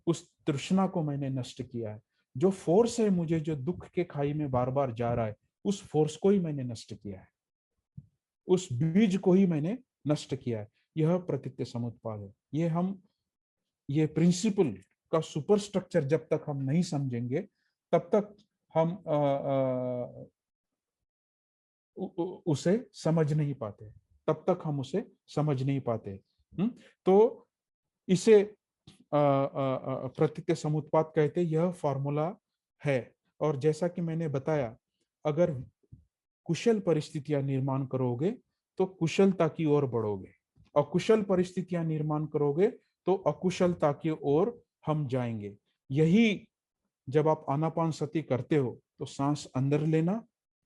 उस तृष्णा को मैंने नष्ट किया है। जो फोर्स है मुझे, जो दुख के खाई में बार बार जा रहा है, उस फोर्स को ही मैंने नष्ट किया है, उस बीज को ही मैंने नष्ट किया है। यह प्रतीत्य समुत्पाद है। ये प्रिंसिपल का सुपर स्ट्रक्चर जब तक हम नहीं समझेंगे तब तक हम उसे समझ नहीं पाते, तब तक हम उसे समझ नहीं पाते। तो इसे प्रतीत्य समुत्पाद कहते, यह फॉर्मूला है। और जैसा कि मैंने बताया, अगर कुशल परिस्थितियां निर्माण करोगे तो कुशलता की ओर बढ़ोगे, अकुशल परिस्थितियां निर्माण करोगे तो अकुशलता की ओर हम जाएंगे। यही जब आप आनापान सती करते हो तो सांस अंदर लेना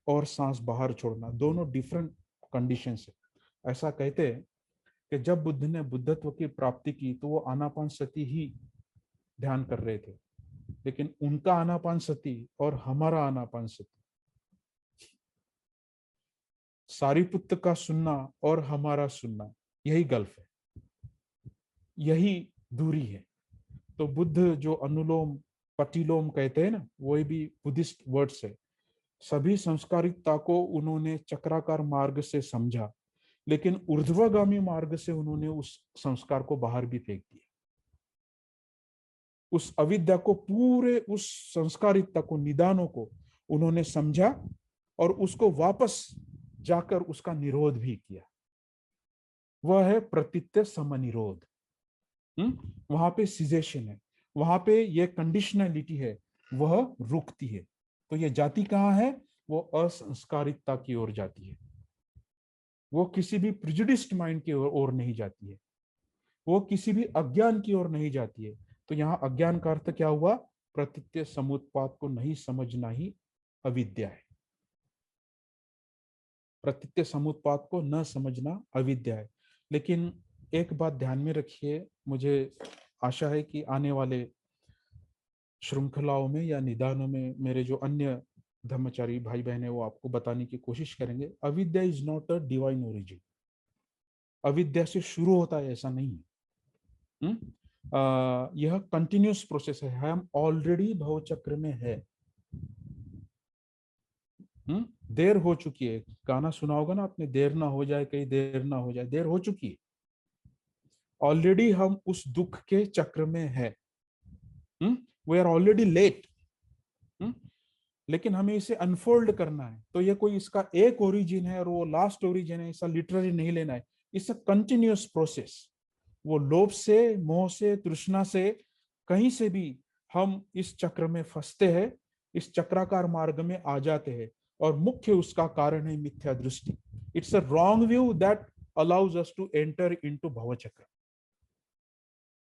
और सांस बाहर छोड़ना दोनों डिफरेंट कंडीशन है। ऐसा कहते हैं कि जब बुद्ध ने बुद्धत्व की प्राप्ति की तो वो आनापान सती ही ध्यान कर रहे थे, लेकिन उनका आनापान सती और हमारा आनापान सती, सारिपुत्र का सुनना और हमारा सुनना, यही गल्फ है, यही दूरी है। तो बुद्ध जो अनुलोम पटिलोम कहते हैं ना, वही भी बुद्धिस्ट वर्ड्स है। सभी संस्कारिकता को उन्होंने चक्राकार मार्ग से समझा, लेकिन ऊर्ध्वगामी मार्ग से उन्होंने उस संस्कार को बाहर भी फेंक दिया। उस अविद्या को, पूरे उस संस्कारिकता को, निदानों को उन्होंने समझा और उसको वापस जाकर उसका निरोध भी किया। वह है प्रतीत्य समनिरोध। वहां पे सिजेशन है, वहां पे ये कंडीशनलिटी है, वह रुकती है। तो ये जाति कहाँ है? वो असंस्कारिकता की ओर जाती है, वो किसी भी प्रिजुडिस्ड माइंड की ओर नहीं जाती है, वो किसी भी अज्ञान की ओर नहीं जाती है। तो यहाँ अज्ञान का अर्थ क्या हुआ? प्रतीत्य समुत्पाद को नहीं समझना ही अविद्या है। प्रतीत्य समुत्पाद को न समझना अविद्या है। लेकिन एक बात ध्यान में रखिए, मुझे आशा है कि आने वाले श्रृंखलाओं में या निदानों में मेरे जो अन्य धर्मचारी भाई बहन है वो आपको बताने की कोशिश करेंगे, अविद्या is not a divine origin. अविद्या से शुरू होता है ऐसा नहीं है। यह कंटिन्यूस प्रोसेस है, हम ऑलरेडी भव चक्र में है। देर हो चुकी है, गाना सुना होगा ना आपने, देर ना हो जाए कहीं देर ना हो जाए, देर हो चुकी है, ऑलरेडी हम उस दुख के चक्र में है। We are already late. लेकिन हमें इसे अनफोल्ड करना है। तो ये कोई इसका एक ओरिजिन है और वो लास्ट ओरिजिन है, ऐसा लिटरली नहीं लेना है। It's a continuous process. वो लोभ से, मोह से, तृष्णा से, कहीं से भी हम इस चक्र में फंसते हैं, इस चक्राकार मार्ग में आ जाते हैं। और मुख्य उसका कारण है मिथ्या दृष्टि। It's a wrong view that allows us to enter into bhava chakra.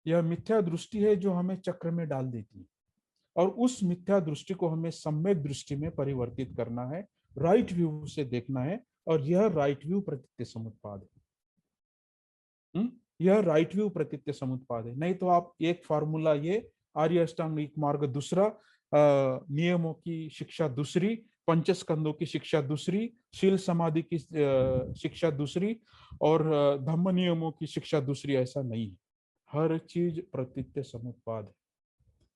यह मिथ्या दृष्टि है जो हमें चक्र में डाल देती है, और उस मिथ्या दृष्टि को हमें सम्यक दृष्टि में परिवर्तित करना है, राइट व्यू से देखना है। और यह राइट व्यू प्रतीत्य समुत्पाद है। यह राइट व्यू प्रतीत्य समुत्पाद है। नहीं तो आप एक फार्मूला, ये आर्य अष्टांगिक मार्ग दूसरा, नियमों की शिक्षा दूसरी, पंचस्कंदों की शिक्षा दूसरी, शील समाधि की शिक्षा दूसरी, और धम्म नियमों की शिक्षा दूसरी, ऐसा नहीं है। हर चीज प्रतीत्य समुत्पाद है।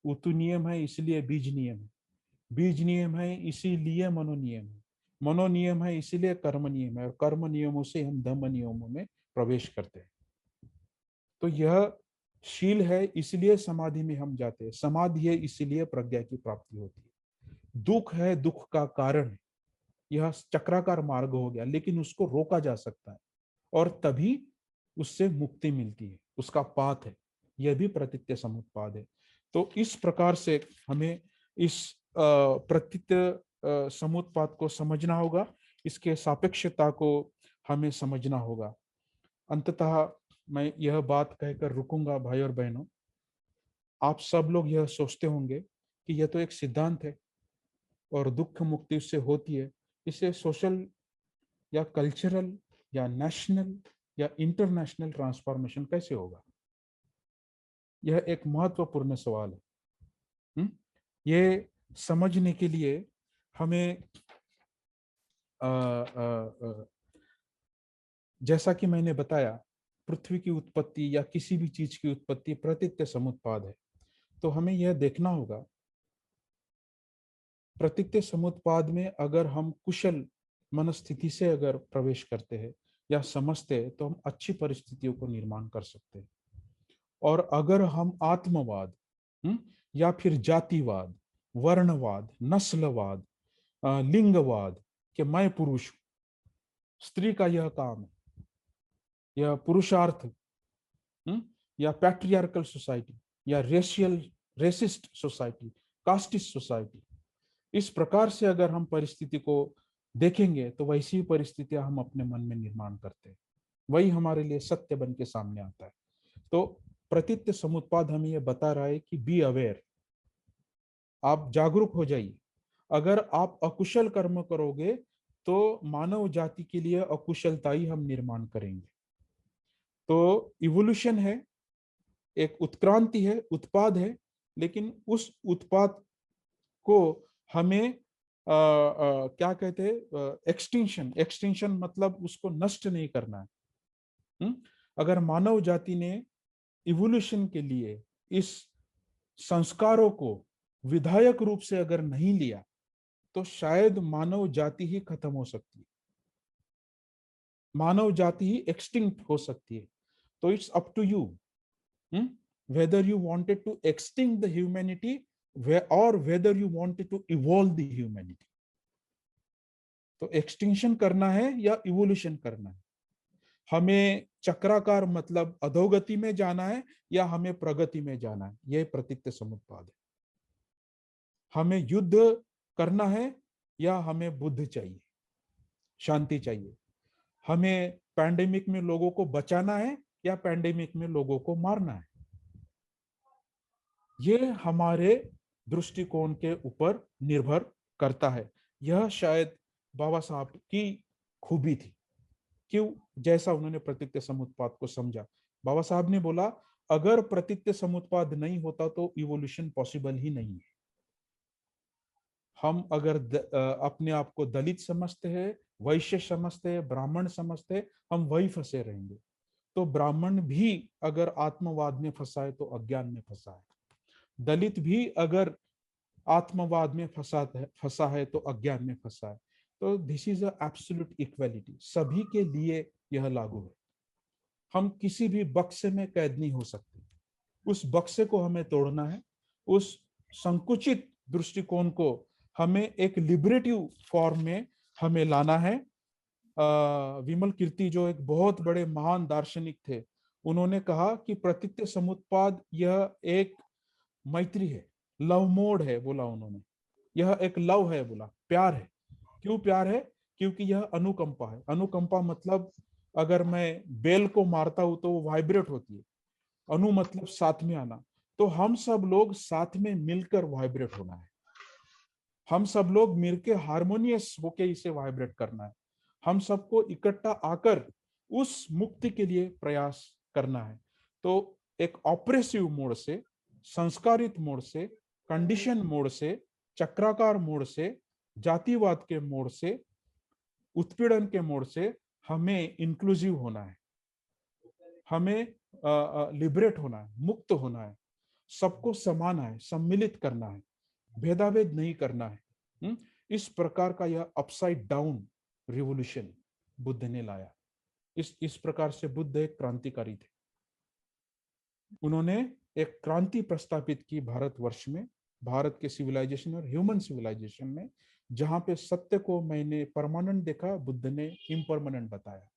उतु नियम है इसलिए बीज नियम है, बीज नियम है इसीलिए मनोनियम है, मनोनियम है इसीलिए कर्म नियम है, और कर्म नियमों से हम धम्म नियमों में प्रवेश करते हैं। तो यह शील है इसलिए समाधि में हम जाते हैं, समाधि है इसीलिए प्रज्ञा की प्राप्ति होती है। दुख है, दुख का कारण है, यह चक्राकार मार्ग हो गया, लेकिन उसको रोका जा सकता है। और तभी उससे मुक्ति मिलती है, उसका पाथ है। यह भी प्रतीत्य समुत्पाद है। तो इस प्रकार से हमें इस प्रतीत्य समुत्पाद को समझना होगा, इसके सापेक्षता को हमें समझना होगा। अंततः मैं यह बात कहकर रुकूंगा भाई और बहनों, आप सब लोग यह सोचते होंगे कि यह तो एक सिद्धांत है और दुख मुक्ति उससे होती है, इसे सोशल या कल्चरल या नेशनल या इंटरनेशनल ट्रांसफॉर्मेशन कैसे होगा? यह एक महत्वपूर्ण सवाल है। ये समझने के लिए हमें जैसा कि मैंने बताया, पृथ्वी की उत्पत्ति या किसी भी चीज की उत्पत्ति प्रतीत्य समुत्पाद है। तो हमें यह देखना होगा, प्रतीत्य समुत्पाद में अगर हम कुशल मनस्थिति से अगर प्रवेश करते हैं या समझते हैं तो हम अच्छी परिस्थितियों को निर्माण कर सकते हैं। और अगर हम आत्मवाद या फिर जातिवाद, वर्णवाद, नस्लवाद, लिंगवाद कि मैं पुरुष हूं, स्त्री का यह काम है, यह पुरुषार्थ, या पैट्रियार्कल सोसाइटी या रेसिस्ट सोसाइटी, कास्टिस्ट सोसाइटी, इस प्रकार से अगर हम परिस्थिति को देखेंगे तो वैसी ही परिस्थितियां हम अपने मन में निर्माण करते हैं, वही हमारे लिए सत्य बन के सामने आता है। तो प्रतीत्य समुत्पाद हमें यह बता रहा है कि बी अवेयर, आप जागरूक हो जाइए। अगर आप अकुशल कर्म करोगे तो मानव जाति के लिए अकुशलता ही हम निर्माण करेंगे। तो इवोल्यूशन है, एक उत्क्रांति है, उत्पाद है, लेकिन उस उत्पाद को हमें क्या कहते हैं, एक्सटिंक्शन, एक्सटिंक्शन मतलब उसको नष्ट नहीं करना है। अगर मानव जाति ने इवोल्यूशन के लिए इस संस्कारों को विधायक रूप से अगर नहीं लिया तो शायद मानव जाति ही खत्म हो सकती है, मानव जाति ही एक्सटिंक्ट हो सकती है। तो it's up to you whether you wanted to extinct the humanity or whether you wanted to evolve the humanity। तो एक्सटिंक्शन करना है या इवोल्यूशन करना है, हमें चक्राकार मतलब अधोगति में जाना है या हमें प्रगति में जाना है, यह प्रतीत्य समुत्पाद है। हमें युद्ध करना है या हमें बुद्ध चाहिए, शांति चाहिए, हमें पैंडेमिक में लोगों को बचाना है या पैंडेमिक में लोगों को मारना है, ये हमारे दृष्टिकोण के ऊपर निर्भर करता है। यह शायद बाबा साहब की खूबी थी, क्यों, जैसा उन्होंने प्रतीत्य समुत्पाद को समझा। बाबा साहब ने बोला अगर प्रतीत्य समुत्पाद नहीं होता तो इवोल्यूशन पॉसिबल ही नहीं है। हम अगर अपने आप को दलित समझते हैं, वैश्य समझते हैं, ब्राह्मण समझते हैं, हम वही फंसे रहेंगे। तो ब्राह्मण भी अगर आत्मवाद में फंसा है तो अज्ञान में फंसा है, दलित भी अगर आत्मवाद में फंसा है तो अज्ञान में फंसा है। तो this is a absolute equality, सभी के लिए यह लागू है। हम किसी भी बक्से में कैद नहीं हो सकते, उस बक्से को हमें तोड़ना है, उस संकुचित दृष्टिकोण को हमें एक लिबरेटिव फॉर्म में हमें लाना है। विमल कीर्ति जो एक बहुत बड़े महान दार्शनिक थे, उन्होंने कहा कि प्रतीत्य समुत्पाद यह एक मैत्री है, लव मोड है, बोला उन्होंने, यह एक लव है, बोला प्यार है। क्यों प्यार है? क्योंकि यह अनुकंपा है। अनुकंपा मतलब अगर मैं बेल को मारता हूं तो वो वाइब्रेट होती है, अनु मतलब साथ में आना। तो हम सब लोग साथ में मिलकर वाइब्रेट होना है, हम सब लोग मिलकर हारमोनियस होके इसे वाइब्रेट करना है, हम सबको इकट्ठा आकर उस मुक्ति के लिए प्रयास करना है। तो एक ऑपरेसिव मोड से, संस्कारित मोड से, कंडीशन मोड से, चक्राकार मोड से, जातिवाद के मोड से, उत्पीड़न के मोड से हमें इंक्लूसिव होना है, हमें लिबरेट होना है, मुक्त होना है, सबको समाना है, सम्मिलित करना है, भेदाभेद नहीं करना है। इस प्रकार का यह अपसाइड डाउन रिवोल्यूशन बुद्ध ने लाया। इस प्रकार से बुद्ध एक क्रांतिकारी थे, उन्होंने एक क्रांति प्रस्तापित की भारतवर्ष में, भारत के सिविलाइजेशन और ह्यूमन सिविलाइजेशन में। जहां पे सत्य को मैंने परमानेंट देखा, बुद्ध ने इम्परमानेंट बताया।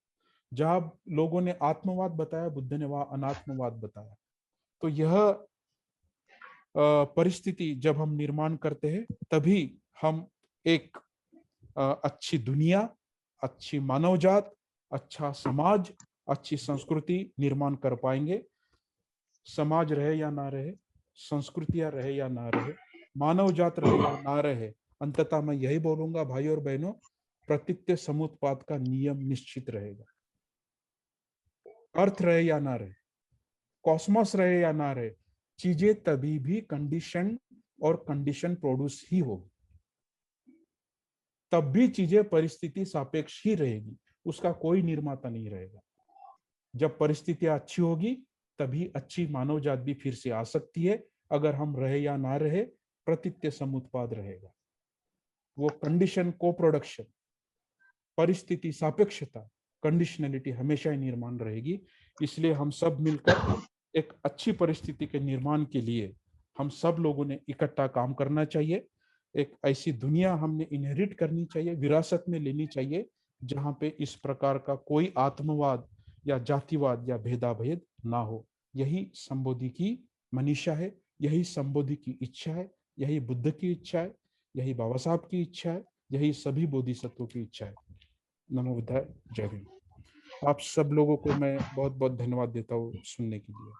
जहां लोगों ने आत्मवाद बताया, बुद्ध ने वहां अनात्मवाद बताया। तो यह परिस्थिति जब हम निर्माण करते हैं, तभी हम एक अच्छी दुनिया, अच्छी मानव जात, अच्छा समाज, अच्छी संस्कृति निर्माण कर पाएंगे। समाज रहे या ना रहे, संस्कृतियां रहे या ना रहे, मानव जात रहे या ना रहे, अंततः मैं यही बोलूंगा भाई और बहनों, प्रतीत्य समुत्पाद का नियम निश्चित रहेगा। अर्थ रहे या ना रहे, कॉस्मोस रहे या ना रहे, चीजें तभी भी कंडीशन और कंडीशन प्रोड्यूस ही होगी। तब भी चीजें परिस्थिति सापेक्ष ही रहेगी, उसका कोई निर्माता नहीं रहेगा। जब परिस्थितियां अच्छी होगी, तभी अच्छी मानव जात भी फिर से आ सकती है। अगर हम रहे या ना रहे, प्रतीत्य समुत्पाद रहेगा। वो कंडीशन को प्रोडक्शन, परिस्थिति सापेक्षता, कंडीशनलिटी हमेशा ही निर्माण रहेगी। इसलिए हम सब मिलकर एक अच्छी परिस्थिति के निर्माण के लिए हम सब लोगों ने इकट्ठा काम करना चाहिए। एक ऐसी दुनिया हमने इनहेरिट करनी चाहिए, विरासत में लेनी चाहिए, जहां पे इस प्रकार का कोई आत्मवाद या जातिवाद या भेदाभेद ना हो। यही संबोधि की मनीषा है, यही संबोधि की इच्छा है, यही बुद्ध की इच्छा है, यही बाबा साहब की इच्छा है, यही सभी बोधिसत्वों की इच्छा है। नमो बुद्धाय, जय भीम। आप सब लोगों को मैं बहुत बहुत धन्यवाद देता हूँ सुनने के लिए।